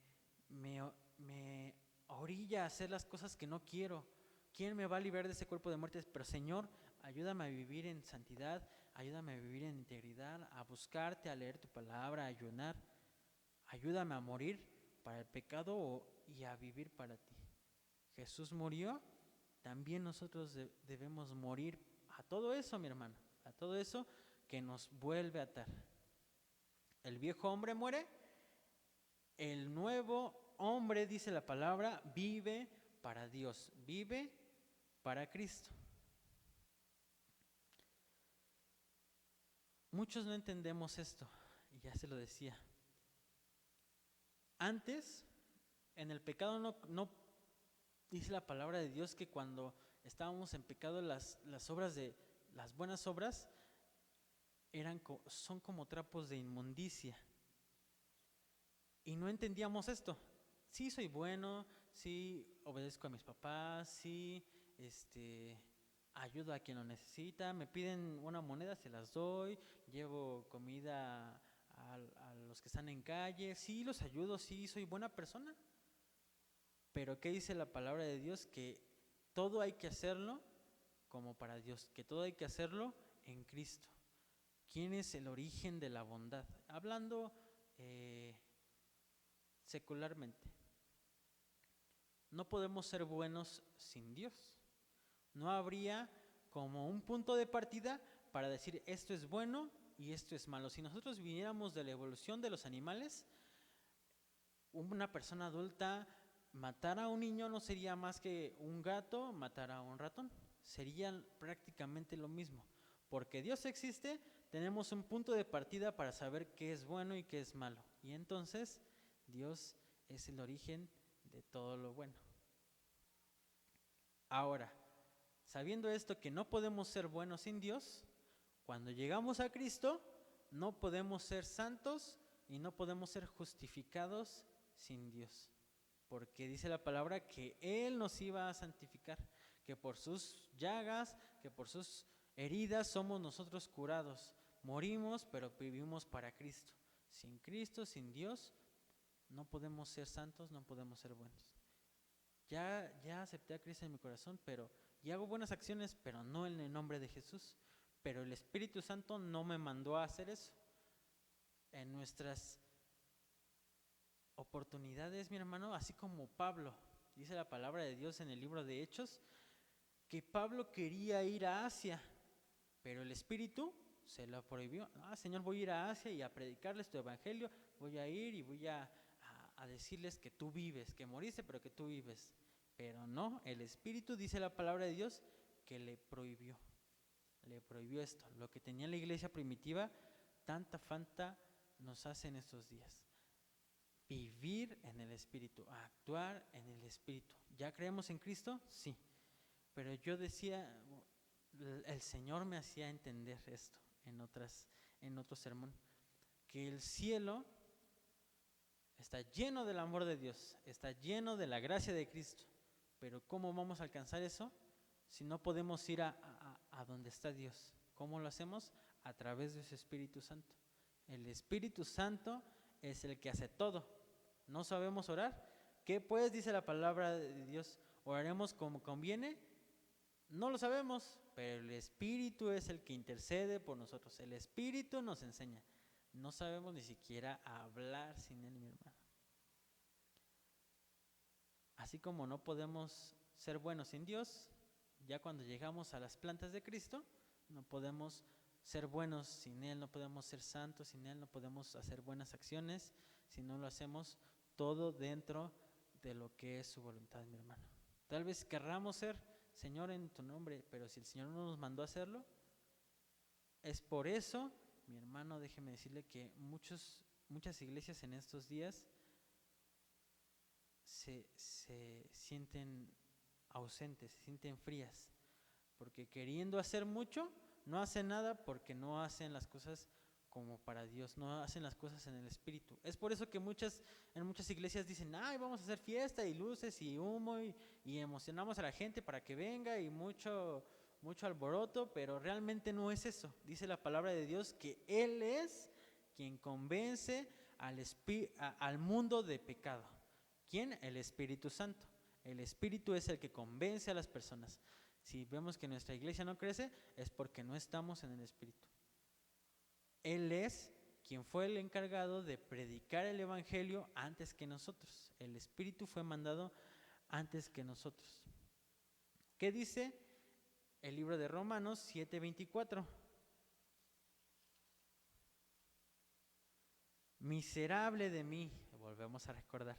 orilla a hacer las cosas que no quiero. ¿Quién me va a librar de ese cuerpo de muerte? Pero Señor, ayúdame a vivir en santidad, ayúdame a vivir en integridad, a buscarte, a leer tu palabra, a ayunar. Ayúdame a morir para el pecado y a vivir para ti. Jesús murió, también nosotros debemos morir a todo eso, mi hermano, a todo eso que nos vuelve a atar. El viejo hombre muere, el nuevo hombre, dice la palabra, vive para Dios, vive para Cristo. Muchos no entendemos esto, y ya se lo decía. Antes, en el pecado no dice la palabra de Dios que cuando estábamos en pecado las buenas obras son como trapos de inmundicia. Y no entendíamos esto. Sí soy bueno, sí obedezco a mis papás, sí ayudo a quien lo necesita, me piden una moneda, se las doy, llevo comida a los que están en calle, sí los ayudo, sí soy buena persona. Pero ¿qué dice la palabra de Dios? Que todo hay que hacerlo como para Dios, que todo hay que hacerlo en Cristo. ¿Quién es el origen de la bondad? Hablando secularmente. No podemos ser buenos sin Dios. No habría como un punto de partida para decir esto es bueno y esto es malo. Si nosotros viniéramos de la evolución de los animales, una persona adulta matar a un niño no sería más que un gato matar a un ratón. Serían prácticamente lo mismo. Porque Dios existe, tenemos un punto de partida para saber qué es bueno y qué es malo. Y entonces Dios es el origen de todo lo bueno. Ahora, sabiendo esto que no podemos ser buenos sin Dios, cuando llegamos a Cristo no podemos ser santos y no podemos ser justificados sin Dios. Porque dice la palabra que Él nos iba a santificar, que por sus llagas, que por sus heridas somos nosotros curados. Morimos, pero vivimos para Cristo. Sin Cristo, sin Dios, no podemos ser santos, no podemos ser buenos. Ya acepté a Cristo en mi corazón, y hago buenas acciones, pero no en el nombre de Jesús. Pero el Espíritu Santo no me mandó a hacer eso. En nuestras oportunidades, mi hermano, así como Pablo, dice la palabra de Dios en el libro de Hechos, que Pablo quería ir a Asia, pero el Espíritu se lo prohibió. Señor, voy a ir a Asia y a predicarles tu evangelio, voy a ir y voy a decirles que tú vives, que moriste, pero que tú vives. Pero no, el Espíritu, dice la palabra de Dios, que le prohibió esto. Lo que tenía la iglesia primitiva, tanta falta nos hace en estos días. Vivir en el Espíritu, actuar en el Espíritu. ¿Ya creemos en Cristo? Sí. Pero yo decía, el Señor me hacía entender esto en otro sermón, que el cielo está lleno del amor de Dios, está lleno de la gracia de Cristo. Pero ¿cómo vamos a alcanzar eso si no podemos ir a donde está Dios? ¿Cómo lo hacemos? A través de ese Espíritu Santo. El Espíritu Santo es el que hace todo. ¿No sabemos orar? ¿Qué pues dice la palabra de Dios? ¿Oraremos como conviene? No lo sabemos, pero el Espíritu es el que intercede por nosotros. El Espíritu nos enseña. No sabemos ni siquiera hablar sin Él, mi hermano. Así como no podemos ser buenos sin Dios, ya cuando llegamos a las plantas de Cristo, no podemos ser buenos sin Él, no podemos ser santos sin Él, no podemos hacer buenas acciones si no lo hacemos todo dentro de lo que es su voluntad, mi hermano. Tal vez querramos ser, Señor, en tu nombre, pero si el Señor no nos mandó a hacerlo, es por eso, mi hermano, déjeme decirle que muchas iglesias en estos días se sienten ausentes, se sienten frías, porque queriendo hacer mucho, no hacen nada porque no hacen las cosas como para Dios, no hacen las cosas en el Espíritu. Es por eso que en muchas iglesias dicen, ay, vamos a hacer fiesta y luces y humo y emocionamos a la gente para que venga y mucho alboroto, pero realmente no es eso. Dice la palabra de Dios que Él es quien convence al mundo de pecado. ¿Quién? El Espíritu Santo. El Espíritu es el que convence a las personas. Si vemos que nuestra iglesia no crece, es porque no estamos en el Espíritu. Él es quien fue el encargado de predicar el Evangelio antes que nosotros. El Espíritu fue mandado antes que nosotros. ¿Qué dice el libro de Romanos 7:24? Miserable de mí, volvemos a recordar.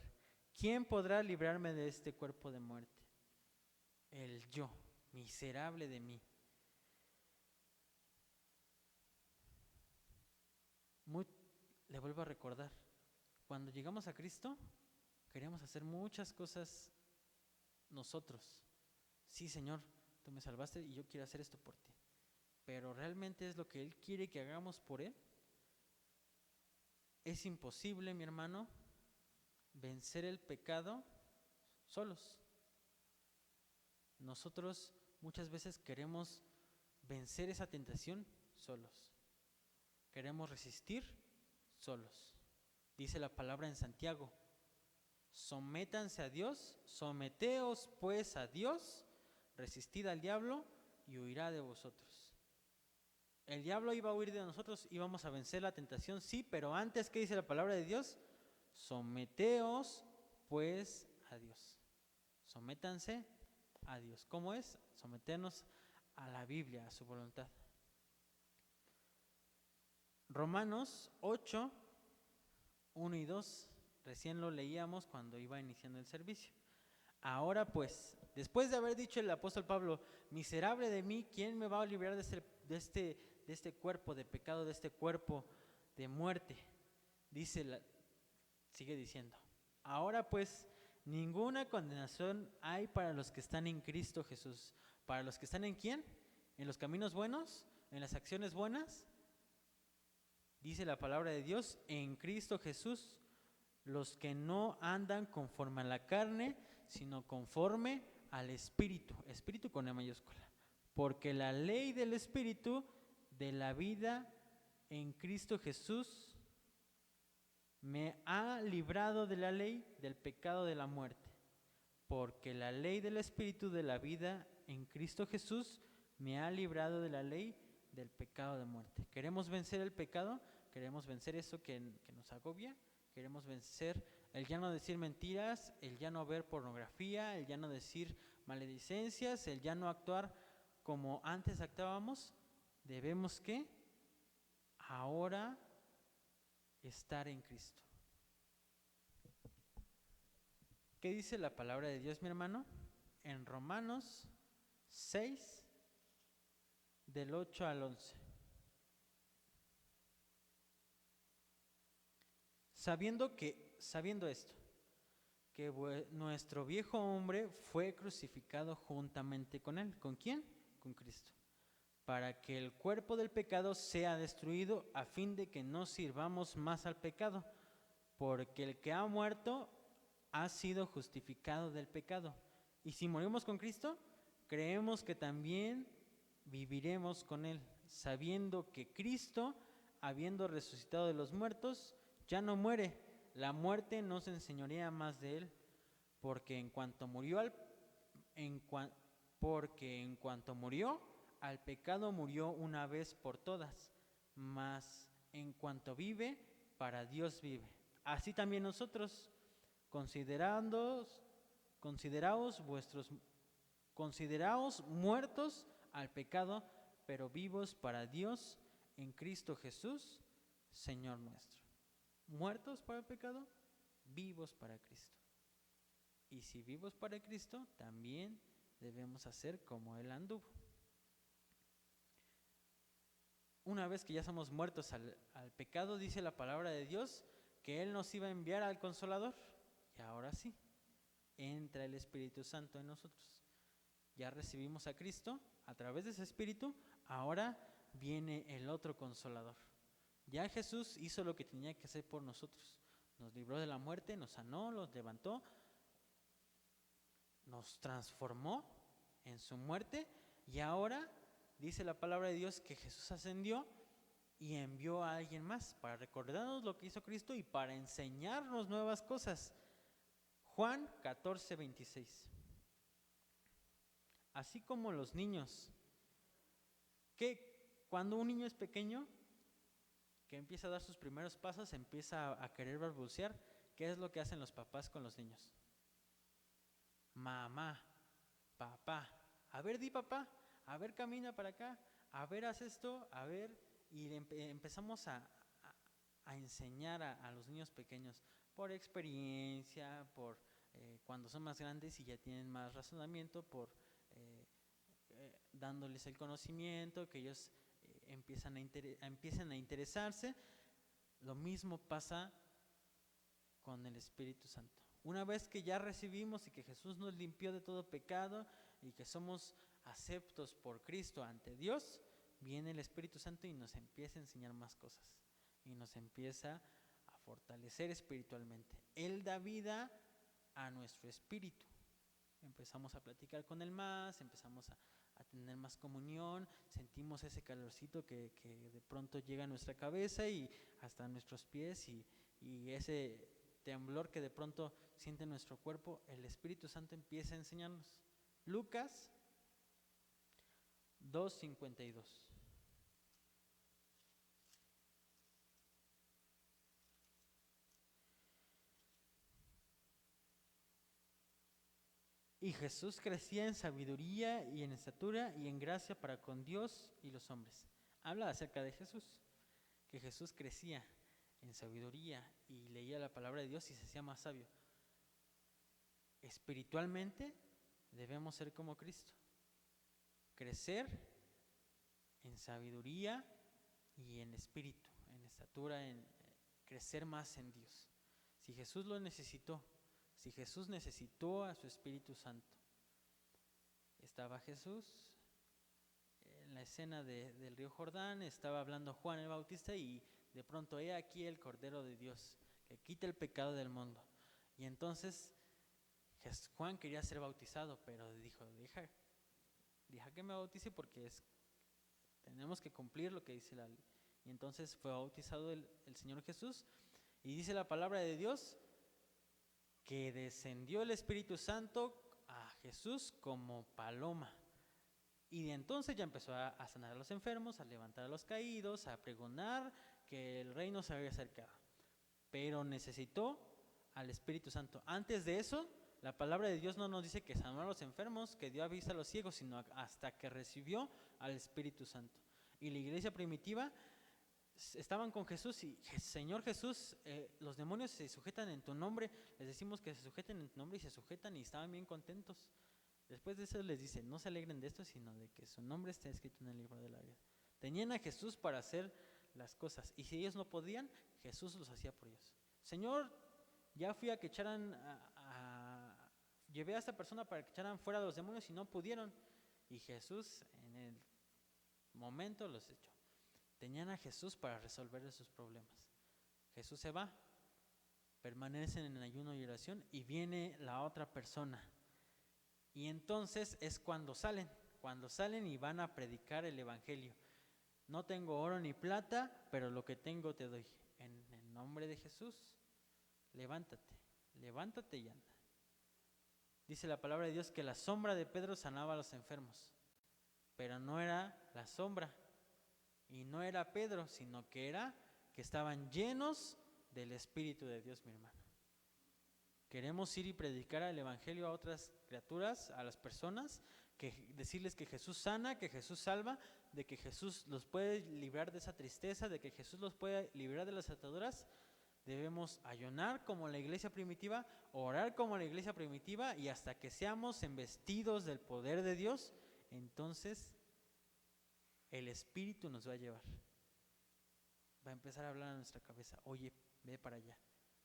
¿Quién podrá librarme de este cuerpo de muerte? El yo, miserable de mí. Le vuelvo a recordar, cuando llegamos a Cristo, queremos hacer muchas cosas nosotros. Sí, Señor, tú me salvaste y yo quiero hacer esto por ti. Pero ¿realmente es lo que Él quiere que hagamos por Él? Es imposible, mi hermano, vencer el pecado solos. Nosotros muchas veces queremos vencer esa tentación solos. Queremos resistir solos. Dice la palabra en Santiago: sométanse a Dios, someteos pues a Dios, resistid al diablo y huirá de vosotros. El diablo iba a huir de nosotros, íbamos a vencer la tentación, sí, pero antes, ¿qué dice la palabra de Dios? Someteos pues a Dios. Sométanse a Dios. ¿Cómo es? Someternos a la Biblia, a su voluntad. Romanos 8, 1 y 2, recién lo leíamos cuando iba iniciando el servicio. Ahora pues, después de haber dicho el apóstol Pablo, miserable de mí, ¿quién me va a librar de este cuerpo de pecado, de este cuerpo de muerte? Sigue diciendo, ahora pues, ninguna condenación hay para los que están en Cristo Jesús. ¿Para los que están en quién? ¿En los caminos buenos? ¿En las acciones buenas? Dice la palabra de Dios, en Cristo Jesús, los que no andan conforme a la carne, sino conforme al Espíritu. Espíritu con E mayúscula. Porque la ley del Espíritu de la vida en Cristo Jesús me ha librado de la ley del pecado de la muerte. Porque la ley del Espíritu de la vida en Cristo Jesús me ha librado de la ley del pecado de muerte. ¿Queremos vencer el pecado? ¿Queremos vencer eso que nos agobia? ¿Queremos vencer el ya no decir mentiras, el ya no ver pornografía, el ya no decir maledicencias, el ya no actuar como antes actuábamos? Debemos ¿qué? Ahora estar en Cristo. ¿Qué dice la palabra de Dios, mi hermano? En Romanos 6, del 8 al 11. Sabiendo esto, que nuestro viejo hombre fue crucificado juntamente con él. ¿Con quién? Con Cristo. Para que el cuerpo del pecado sea destruido, a fin de que no sirvamos más al pecado, porque el que ha muerto ha sido justificado del pecado. Y si morimos con Cristo, creemos que también viviremos con Él, sabiendo que Cristo, habiendo resucitado de los muertos, ya no muere. La muerte no se enseñorea más de Él, porque en cuanto murió al pecado murió una vez por todas, mas en cuanto vive, para Dios vive. Así también nosotros, consideraos muertos al pecado, pero vivos para Dios en Cristo Jesús, Señor nuestro. Muertos para el pecado, vivos para Cristo. Y si vivos para Cristo, también debemos hacer como Él anduvo. Una vez que ya somos muertos al pecado, dice la palabra de Dios que Él nos iba a enviar al Consolador. Y ahora sí, entra el Espíritu Santo en nosotros. Ya recibimos a Cristo a través de ese Espíritu, ahora viene el otro Consolador. Ya Jesús hizo lo que tenía que hacer por nosotros. Nos libró de la muerte, nos sanó, nos levantó, nos transformó en su muerte, y ahora dice la palabra de Dios que Jesús ascendió y envió a alguien más para recordarnos lo que hizo Cristo y para enseñarnos nuevas cosas. Juan 14, 26. Así como los niños, que cuando un niño es pequeño, que empieza a dar sus primeros pasos, empieza a querer balbucear, ¿qué es lo que hacen los papás con los niños? Mamá, papá, a ver, di papá, a ver, camina para acá, a ver, haz esto, a ver, y empezamos a a enseñar a los niños pequeños por experiencia, por cuando son más grandes y ya tienen más razonamiento, por dándoles el conocimiento, que ellos empiecen a interesarse. Lo mismo pasa con el Espíritu Santo. Una vez que ya recibimos y que Jesús nos limpió de todo pecado y que somos aceptos por Cristo ante Dios, viene el Espíritu Santo y nos empieza a enseñar más cosas y nos empieza a fortalecer espiritualmente. Él da vida a nuestro espíritu. Empezamos a platicar con Él más, empezamos a tener más comunión, sentimos ese calorcito que de pronto llega a nuestra cabeza y hasta nuestros pies, y ese temblor que de pronto siente nuestro cuerpo. El Espíritu Santo empieza a enseñarnos. Lucas 2:52. Y Jesús crecía en sabiduría y en estatura y en gracia para con Dios y los hombres. Habla acerca de Jesús, que Jesús crecía en sabiduría y leía la palabra de Dios y se hacía más sabio. Espiritualmente debemos ser como Cristo, crecer en sabiduría y en espíritu, en estatura, en crecer más en Dios. Si Jesús lo necesitó, si Jesús necesitó a su Espíritu Santo, estaba Jesús en la escena del río Jordán, estaba hablando Juan el Bautista y de pronto, he aquí el Cordero de Dios que quita el pecado del mundo. Y entonces Juan quería ser bautizado, pero dijo, deja que me bautice porque tenemos que cumplir lo que dice la ley. Y entonces fue bautizado el Señor Jesús, y dice la palabra de Dios que descendió el Espíritu Santo a Jesús como paloma. Y de entonces ya empezó a sanar a los enfermos, a levantar a los caídos, a pregonar que el reino se había acercado. Pero necesitó al Espíritu Santo. Antes de eso, la palabra de Dios no nos dice que sanó a los enfermos, que dio a vista a los ciegos, sino hasta que recibió al Espíritu Santo. Y la iglesia primitiva estaban con Jesús y, Señor Jesús, los demonios se sujetan en tu nombre. Les decimos que se sujeten en tu nombre y se sujetan, y estaban bien contentos. Después de eso les dice, no se alegren de esto, sino de que su nombre esté escrito en el libro de la vida. Tenían a Jesús para hacer las cosas, y si ellos no podían, Jesús los hacía por ellos. Señor, ya fui a que llevé a esta persona para que echaran fuera a los demonios y no pudieron, y Jesús en el momento los echó. Tenían a Jesús para resolver sus problemas. Jesús se va, permanecen en ayuno y oración, y viene la otra persona. Y entonces es cuando salen y van a predicar el evangelio. No tengo oro ni plata, pero lo que tengo te doy. En el nombre de Jesús, levántate y anda. Dice la palabra de Dios que la sombra de Pedro sanaba a los enfermos, pero no era la sombra y no era Pedro, sino que estaban llenos del Espíritu de Dios, mi hermano. Queremos ir y predicar el evangelio a otras criaturas, a las personas, decirles que Jesús sana, que Jesús salva, de que Jesús los puede librar de esa tristeza, de que Jesús los puede librar de las ataduras. Debemos ayunar como la iglesia primitiva, orar como la iglesia primitiva, y hasta que seamos embestidos del poder de Dios, entonces el Espíritu nos va a llevar. Va a empezar a hablar a nuestra cabeza, oye, ve para allá.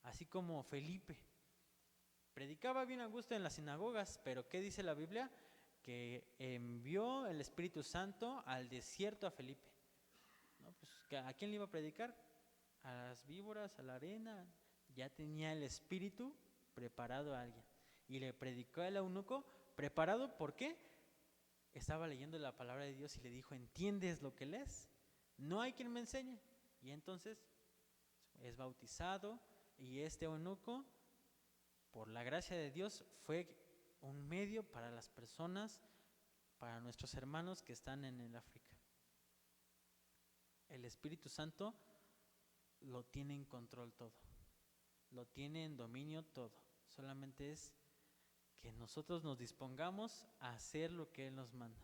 Así como Felipe predicaba bien a gusto en las sinagogas, pero ¿qué dice la Biblia? Que envió el Espíritu Santo al desierto a Felipe. ¿No? Pues, ¿a quién le iba a predicar? A las víboras, a la arena. Ya tenía el Espíritu preparado a alguien. Y le predicó al eunuco, preparado, ¿por qué? Estaba leyendo la palabra de Dios y le dijo, ¿entiendes lo que lees? No hay quien me enseñe. Y entonces es bautizado, y este eunuco, por la gracia de Dios, fue un medio para las personas, para nuestros hermanos que están en el África. El Espíritu Santo lo tiene en control todo, lo tiene en dominio todo. Solamente es que nosotros nos dispongamos a hacer lo que Él nos manda.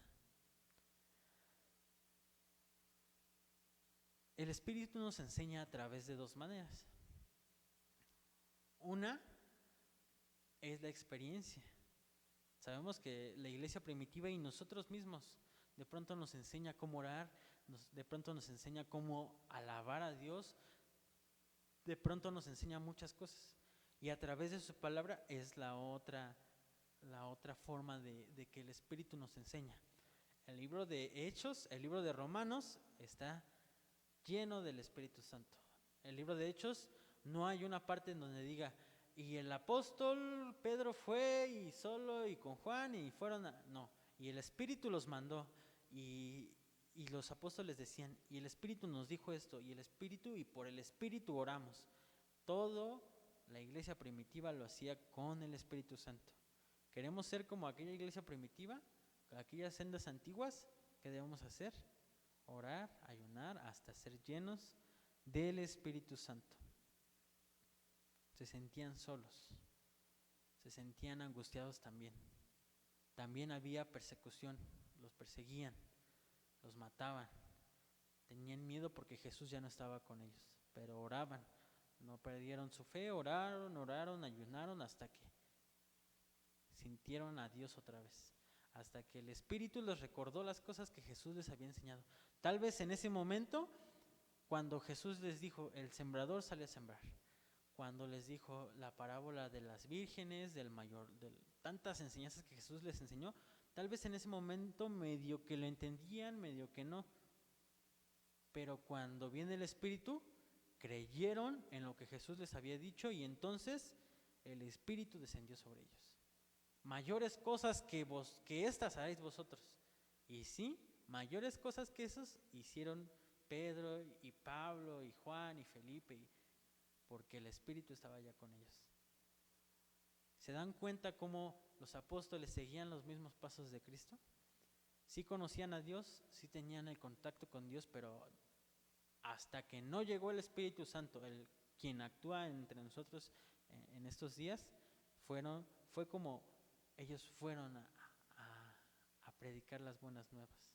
El Espíritu nos enseña a través de dos maneras. Una es la experiencia. Sabemos que la iglesia primitiva y nosotros mismos de pronto nos enseña cómo orar, de pronto nos enseña cómo alabar a Dios, de pronto nos enseña muchas cosas. Y a través de su palabra es la otra forma de que el Espíritu nos enseña. El libro de Hechos, el libro de Romanos está lleno del Espíritu Santo. El libro de Hechos no hay una parte en donde diga, y el apóstol Pedro fue y solo y con Juan y fueron no, y el Espíritu los mandó y los apóstoles decían, y el Espíritu nos dijo esto, y el Espíritu, y por el Espíritu oramos. Todo la iglesia primitiva lo hacía con el Espíritu Santo. ¿Queremos ser como aquella iglesia primitiva, aquellas sendas antiguas? ¿Qué debemos hacer? Orar, ayunar, hasta ser llenos del Espíritu Santo. Se sentían solos, se sentían angustiados también. También había persecución, los perseguían, los mataban. Tenían miedo porque Jesús ya no estaba con ellos, pero oraban, no perdieron su fe, oraron, ayunaron hasta que sintieron a Dios otra vez, hasta que el Espíritu les recordó las cosas que Jesús les había enseñado. Tal vez en ese momento, cuando Jesús les dijo, el sembrador sale a sembrar, cuando les dijo la parábola de las vírgenes, de tantas enseñanzas que Jesús les enseñó, tal vez en ese momento medio que lo entendían, medio que no. Pero cuando viene el Espíritu, creyeron en lo que Jesús les había dicho y entonces el Espíritu descendió sobre ellos. Mayores cosas que estas haréis vosotros. Y sí, mayores cosas que esas hicieron Pedro y Pablo y Juan y Felipe, porque el Espíritu estaba ya con ellos. ¿Se dan cuenta cómo los apóstoles seguían los mismos pasos de Cristo? Sí conocían a Dios, sí tenían el contacto con Dios, pero hasta que no llegó el Espíritu Santo, quien actúa entre nosotros en estos días, fue como ellos fueron a predicar las buenas nuevas.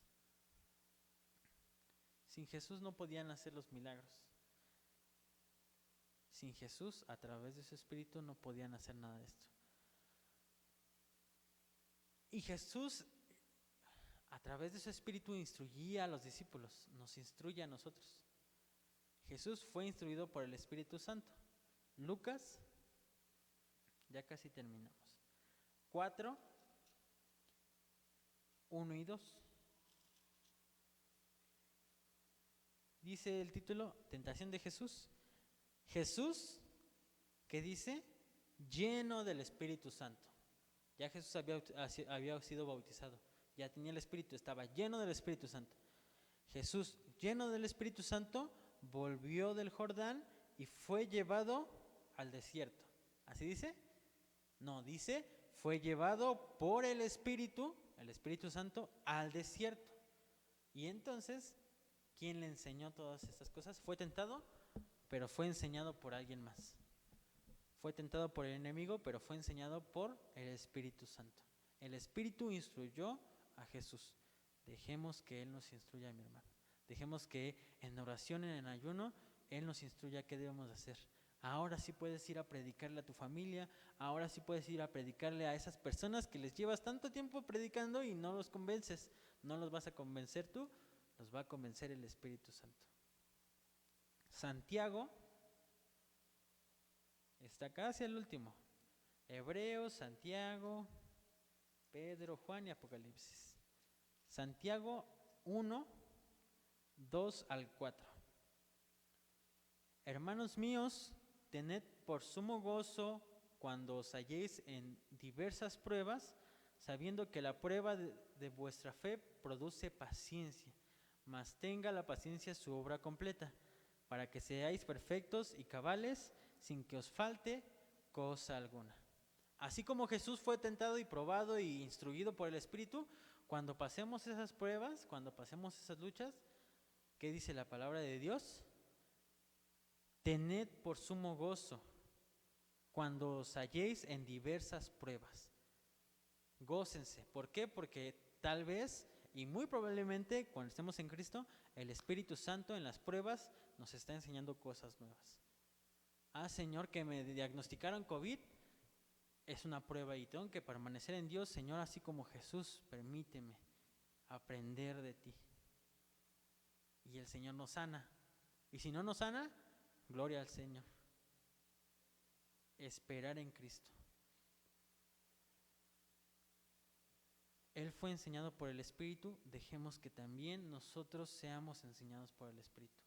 Sin Jesús no podían hacer los milagros. Sin Jesús, a través de su Espíritu, no podían hacer nada de esto. Y Jesús, a través de su Espíritu, instruía a los discípulos, nos instruye a nosotros. Jesús fue instruido por el Espíritu Santo. Lucas, ya casi terminamos. 4, 1 y 2. Dice el título, Tentación de Jesús. Jesús, ¿qué dice? Lleno del Espíritu Santo. Ya Jesús había sido bautizado, ya tenía el Espíritu, estaba lleno del Espíritu Santo. Jesús, lleno del Espíritu Santo, volvió del Jordán y fue llevado al desierto. ¿Así dice? No, dice, fue llevado por el Espíritu Santo, al desierto. Y entonces, ¿quién le enseñó todas estas cosas? Fue tentado, pero fue enseñado por alguien más. Fue tentado por el enemigo, pero fue enseñado por el Espíritu Santo. El Espíritu instruyó a Jesús. Dejemos que Él nos instruya, mi hermano. Dejemos que en oración, en ayuno, Él nos instruya qué debemos hacer. Ahora sí puedes ir a predicarle a tu familia, ahora sí puedes ir a predicarle a esas personas que les llevas tanto tiempo predicando y no los convences. No los vas a convencer tú, los va a convencer el Espíritu Santo. Santiago está casi al último. Hebreos, Santiago, Pedro, Juan y Apocalipsis. Santiago 1, 2 al 4. Hermanos míos, tened por sumo gozo cuando os halléis en diversas pruebas, sabiendo que la prueba de vuestra fe produce paciencia, mas tenga la paciencia su obra completa, para que seáis perfectos y cabales, sin que os falte cosa alguna. Así como Jesús fue tentado y probado y instruido por el Espíritu, cuando pasemos esas pruebas, cuando pasemos esas luchas, ¿qué dice la palabra de Dios? Tened por sumo gozo cuando os halléis en diversas pruebas. Gócense. ¿Por qué? Porque tal vez Y muy probablemente cuando estemos en Cristo, el Espíritu Santo en las pruebas nos está enseñando cosas nuevas. Señor, que me diagnosticaron COVID, es una prueba y tengo que permanecer en Dios. Señor, así como Jesús, permíteme aprender de ti. Y el Señor nos sana. Y si no nos sana, gloria al Señor. Esperar en Cristo. Él fue enseñado por el Espíritu, dejemos que también nosotros seamos enseñados por el Espíritu.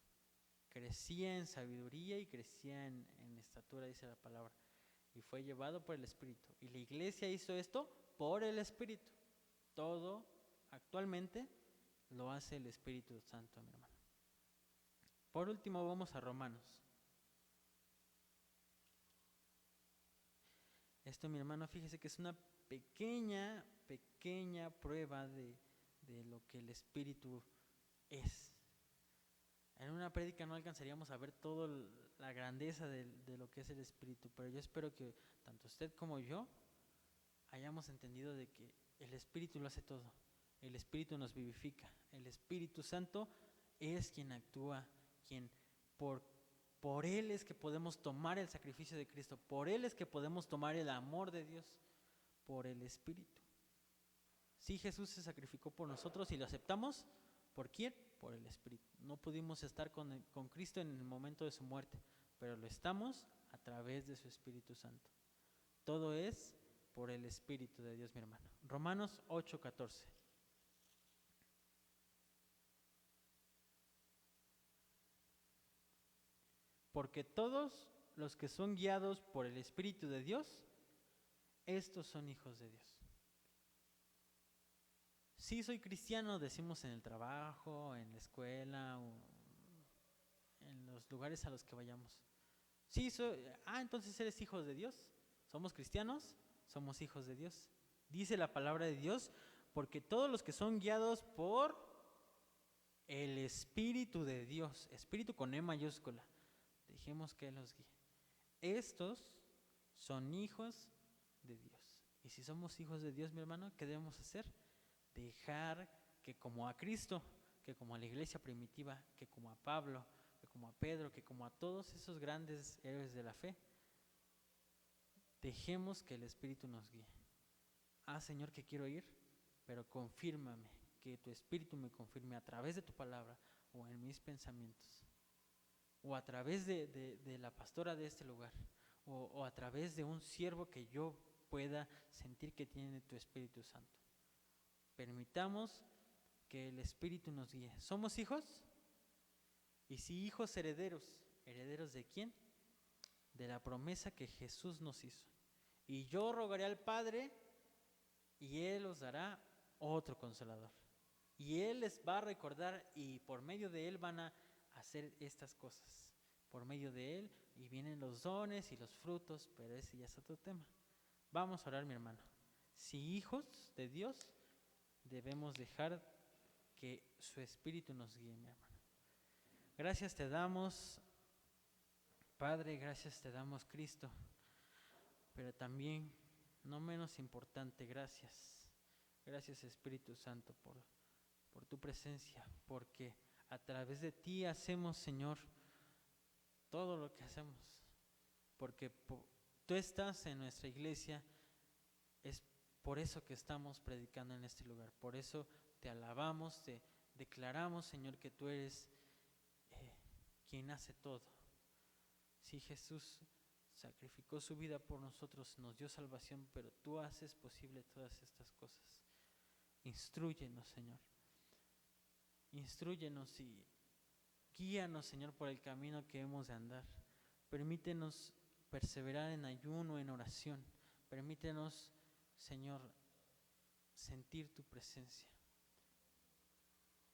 Crecía en sabiduría y crecía en estatura, dice la palabra, y fue llevado por el Espíritu. Y la iglesia hizo esto por el Espíritu. Todo actualmente lo hace el Espíritu Santo, mi hermano. Por último, vamos a Romanos. Esto, mi hermano, fíjese que es una pequeña prueba de lo que el Espíritu es. En una prédica no alcanzaríamos a ver toda la grandeza de lo que es el Espíritu, pero yo espero que tanto usted como yo hayamos entendido de que el Espíritu lo hace todo. El Espíritu nos vivifica. El Espíritu Santo es quien actúa, quien por Él es que podemos tomar el sacrificio de Cristo, por Él es que podemos tomar el amor de Dios, por el Espíritu. Sí, Jesús se sacrificó por nosotros y lo aceptamos. ¿Por quién? Por el Espíritu. No pudimos estar con Cristo en el momento de su muerte, pero lo estamos a través de su Espíritu Santo. Todo es por el Espíritu de Dios, mi hermano. Romanos 8:14. Porque todos los que son guiados por el Espíritu de Dios, estos son hijos de Dios. Sí, soy cristiano, decimos en el trabajo, en la escuela, o en los lugares a los que vayamos. Sí, entonces eres hijo de Dios. ¿Somos cristianos? Somos hijos de Dios. Dice la palabra de Dios, porque todos los que son guiados por el Espíritu de Dios, Espíritu con E mayúscula, dejemos que Él los guíe. Estos son hijos de Dios. Y si somos hijos de Dios, mi hermano, ¿qué debemos hacer? Dejar que como a Cristo, que como a la iglesia primitiva, que como a Pablo, que como a Pedro, que como a todos esos grandes héroes de la fe, dejemos que el Espíritu nos guíe. Señor, que quiero ir, pero confírmame, que tu Espíritu me confirme a través de tu palabra o en mis pensamientos, o a través de la pastora de este lugar, o a través de un siervo que yo pueda sentir que tiene tu Espíritu Santo. Permitamos que el Espíritu nos guíe. ¿Somos hijos? Y si hijos, herederos. ¿Herederos de quién? De la promesa que Jesús nos hizo. Y yo rogaré al Padre y Él os dará otro consolador. Y Él les va a recordar y por medio de Él van a hacer estas cosas. Por medio de Él y vienen los dones y los frutos, pero ese ya es otro tema. Vamos a orar, mi hermano. Si hijos de Dios, debemos dejar que su Espíritu nos guíe, mi hermano. Gracias te damos, Padre, gracias te damos, Cristo, pero también, no menos importante, gracias Espíritu Santo por tu presencia, porque a través de ti hacemos, Señor, todo lo que hacemos, porque tú estás en nuestra iglesia, es por eso que estamos predicando en este lugar, por eso te alabamos, te declaramos, Señor, que tú eres quien hace todo. Sí, Jesús sacrificó su vida por nosotros, nos dio salvación, pero tú haces posible todas estas cosas. Instrúyenos, Señor. Instrúyenos y guíanos, Señor, por el camino que hemos de andar. Permítenos perseverar en ayuno, en oración. Permítenos, Señor, sentir tu presencia.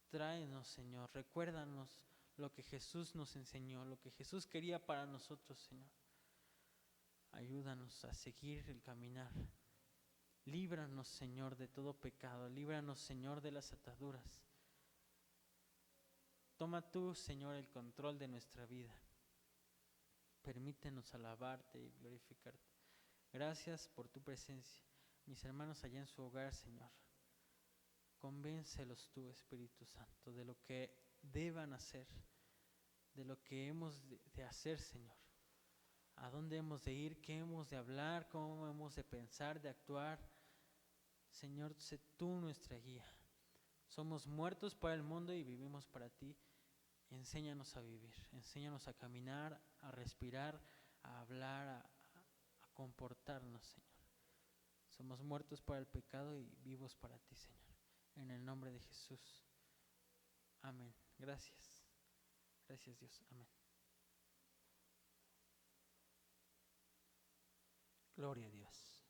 Tráenos, Señor, recuérdanos lo que Jesús nos enseñó, lo que Jesús quería para nosotros, Señor. Ayúdanos a seguir el caminar. Líbranos, Señor, de todo pecado. Líbranos, Señor, de las ataduras. Toma tú, Señor, el control de nuestra vida. Permítenos alabarte y glorificarte. Gracias por tu presencia. Mis hermanos allá en su hogar, Señor, Convéncelos tú, Espíritu Santo, de lo que deban hacer, de lo que hemos de hacer, Señor. A dónde hemos de ir, qué hemos de hablar, cómo hemos de pensar, de actuar. Señor, sé tú nuestra guía. Somos muertos para el mundo y vivimos para ti. Enséñanos a vivir, enséñanos a caminar, a respirar, a hablar, a comportarnos, Señor. Somos muertos para el pecado y vivos para ti, Señor. En el nombre de Jesús. Amén. Gracias. Gracias, Dios. Amén. Gloria a Dios.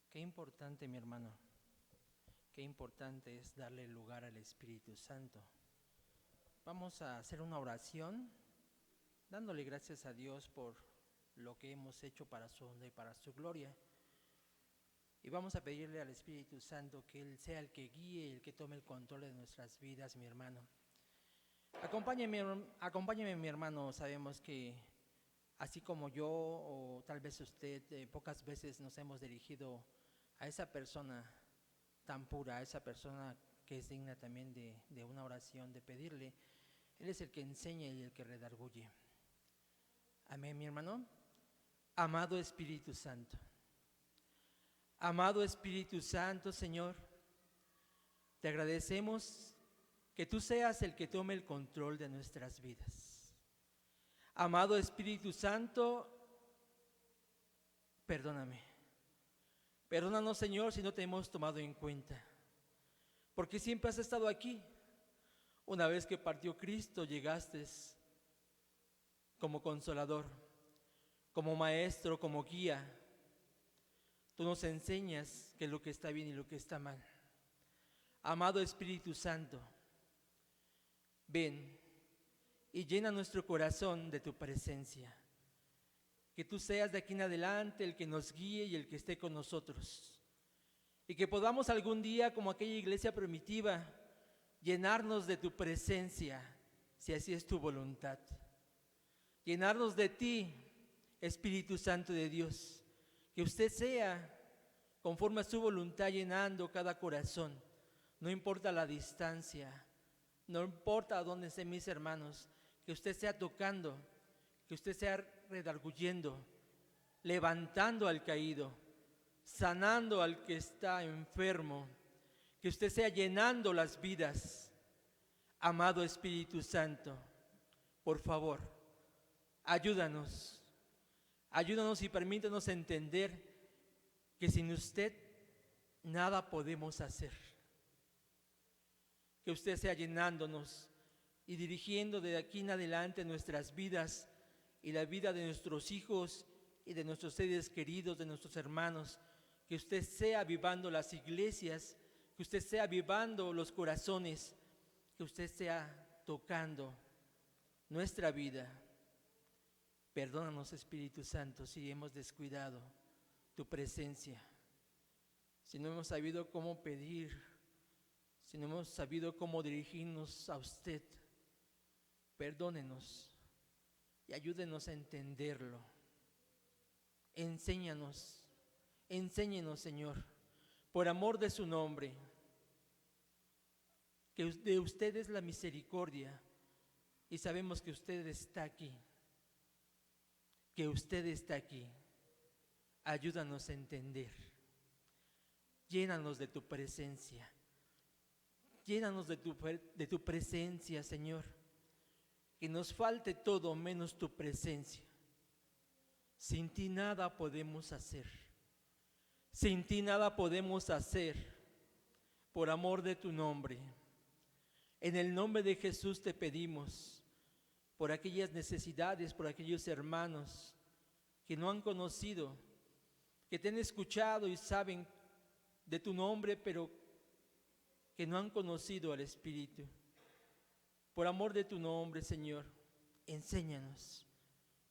Qué importante, mi hermano. Qué importante es darle lugar al Espíritu Santo. Vamos a hacer una oración dándole gracias a Dios por lo que hemos hecho para su honra y para su gloria. Y vamos a pedirle al Espíritu Santo que Él sea el que guíe, el que tome el control de nuestras vidas, mi hermano. Acompáñeme, mi hermano. Sabemos que así como yo, o tal vez usted, pocas veces nos hemos dirigido a esa persona tan pura, a esa persona que es digna también de una oración, de pedirle. Él es el que enseña y el que redarguye. Amén, mi hermano. Amado Espíritu Santo. Amado Espíritu Santo, Señor, te agradecemos que tú seas el que tome el control de nuestras vidas. Amado Espíritu Santo, perdóname. Perdónanos, Señor, si no te hemos tomado en cuenta, porque siempre has estado aquí. Una vez que partió Cristo, llegaste como consolador, como maestro, como guía. Tú nos enseñas qué es lo que está bien y lo que está mal. Amado Espíritu Santo, ven y llena nuestro corazón de tu presencia. Que tú seas de aquí en adelante el que nos guíe y el que esté con nosotros. Y que podamos algún día, como aquella iglesia primitiva, llenarnos de tu presencia, si así es tu voluntad. Llenarnos de ti, Espíritu Santo de Dios. Que usted sea, conforme a su voluntad, llenando cada corazón. No importa la distancia, no importa a dónde estén mis hermanos, que usted sea tocando, que usted sea redarguyendo, levantando al caído, sanando al que está enfermo, que usted sea llenando las vidas. Amado Espíritu Santo, por favor, ayúdanos y permítanos entender que sin usted nada podemos hacer. Que usted sea llenándonos y dirigiendo de aquí en adelante nuestras vidas y la vida de nuestros hijos y de nuestros seres queridos, de nuestros hermanos. Que usted sea avivando las iglesias, que usted sea avivando los corazones, que usted sea tocando nuestra vida. Perdónanos, Espíritu Santo, si hemos descuidado tu presencia, si no hemos sabido cómo pedir, si no hemos sabido cómo dirigirnos a usted. Perdónenos y ayúdenos a entenderlo. Enséñanos, Señor, por amor de su nombre, que de usted es la misericordia y sabemos que usted está aquí. Que usted está aquí. Ayúdanos a entender. Llénanos de tu presencia. Llénanos de tu presencia, Señor. Que nos falte todo menos tu presencia. Sin ti nada podemos hacer. Sin ti nada podemos hacer. Por amor de tu nombre. En el nombre de Jesús te pedimos por aquellas necesidades, por aquellos hermanos que no han conocido, que te han escuchado y saben de tu nombre, pero que no han conocido al Espíritu. Por amor de tu nombre, Señor, enséñanos,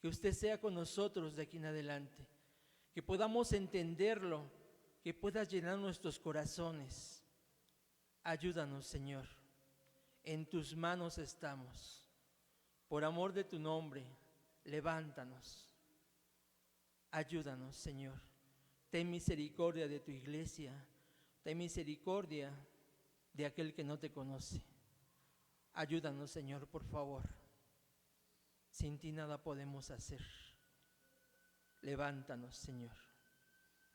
que usted sea con nosotros de aquí en adelante, que podamos entenderlo, que puedas llenar nuestros corazones. Ayúdanos, Señor, en tus manos estamos. Por amor de tu nombre, levántanos. Ayúdanos, Señor. Ten misericordia de tu iglesia. Ten misericordia de aquel que no te conoce. Ayúdanos, Señor, por favor. Sin ti nada podemos hacer. Levántanos, Señor.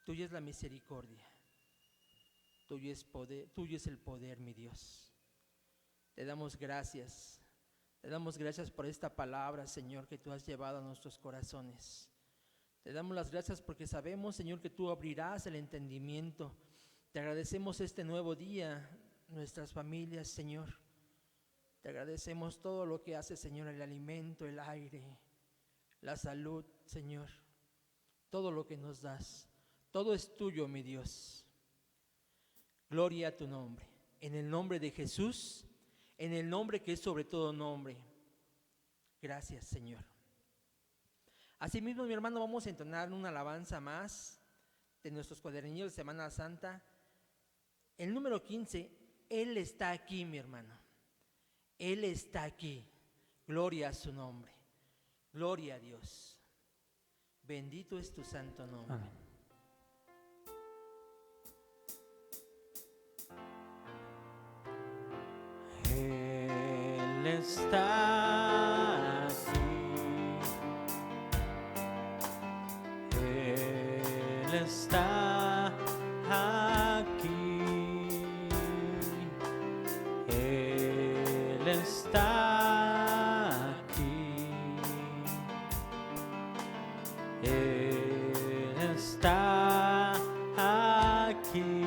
Tuya es la misericordia. Tuyo es el poder, mi Dios. Te damos gracias. Te damos gracias por esta palabra, Señor, que tú has llevado a nuestros corazones. Te damos las gracias porque sabemos, Señor, que tú abrirás el entendimiento. Te agradecemos este nuevo día, nuestras familias, Señor. Te agradecemos todo lo que haces, Señor, el alimento, el aire, la salud, Señor. Todo lo que nos das, todo es tuyo, mi Dios. Gloria a tu nombre. En el nombre de Jesús, en el nombre que es sobre todo nombre. Gracias, Señor. Asimismo, mi hermano, vamos a entonar una alabanza más de nuestros cuadernillos de Semana Santa. El número 15, Él está aquí, mi hermano. Él está aquí. Gloria a su nombre. Gloria a Dios. Bendito es tu santo nombre. Amén. Él está aquí. Él está aquí. Él está aquí. Él está aquí.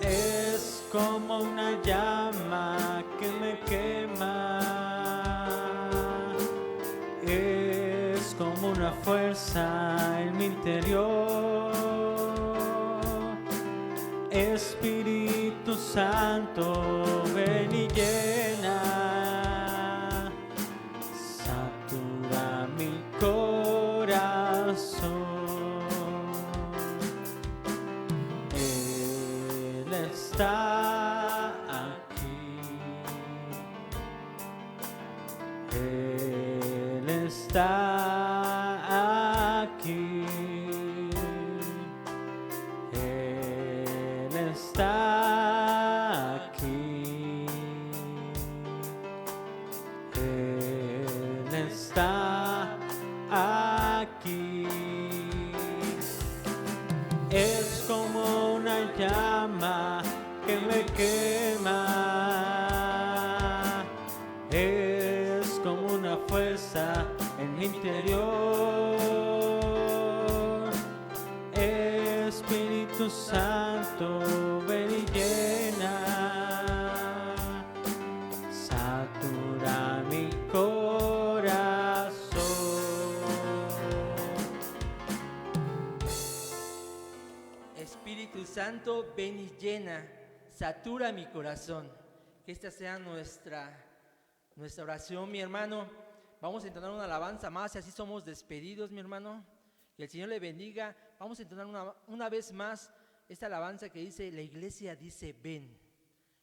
Es como una llama que me quema. Es como una fuerza en mi interior. Espíritu Santo, ven y llena. Satura mi corazón. Él está aquí. Él está aquí. Él está aquí. Él está aquí. Es como una llama que me quema. Es como una fuerza en mi interior. Espíritu Santo, ven y llena. Satura mi corazón. Espíritu Santo, ven y llena, satura mi corazón. Que esta sea nuestra oración, mi hermano. Vamos a entonar una alabanza más y así somos despedidos, mi hermano. Que el Señor le bendiga. Vamos a entonar una vez más esta alabanza que dice: la iglesia dice ven.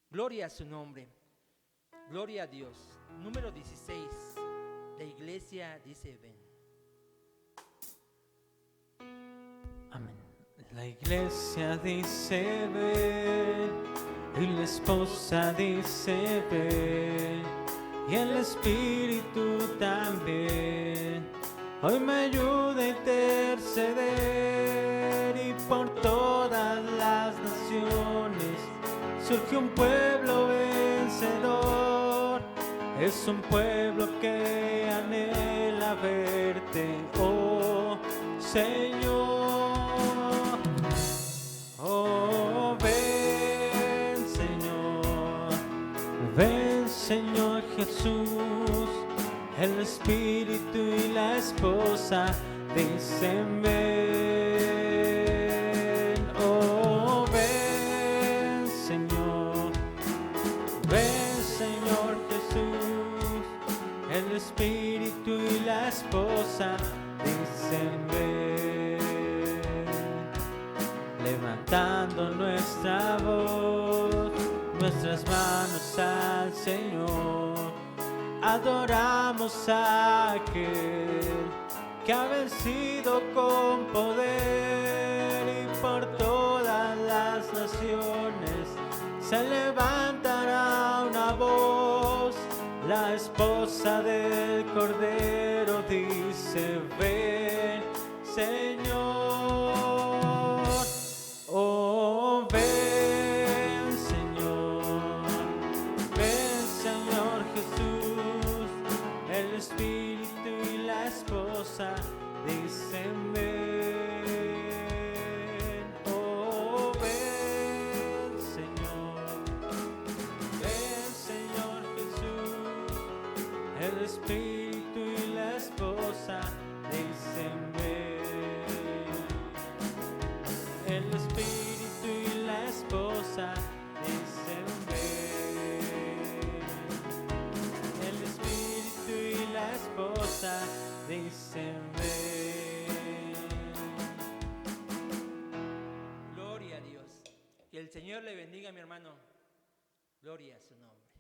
Gloria a su nombre. Gloria a Dios. Número 16. La iglesia dice ven. Amén. La iglesia dice ven, y la esposa dice ven, y el Espíritu también. Hoy me ayuda a interceder, y por todas las naciones surge un pueblo vencedor. Es un pueblo que anhela verte, oh Señor. Oh, ven Señor Jesús. El Espíritu y la esposa dicen ven. Oh, ven Señor Jesús. El Espíritu y la esposa dicen ven. Levantando nuestra voz, nuestras manos al Señor, adoramos a aquel que ha vencido con poder y por todas las naciones se levantará una voz. La esposa del Cordero dice: ven, Señor. Oh, ven, Señor. Ven, Señor Jesús. El Espíritu y la esposa dicen: ven. Oh, ven, Señor. Ven, Señor Jesús. El Espíritu y la esposa dicen: ven. El Espíritu y la esposa dicen: ven. El Espíritu y la esposa dicen: ven. Gloria a Dios. Que el Señor le bendiga, mi hermano. Gloria a su nombre.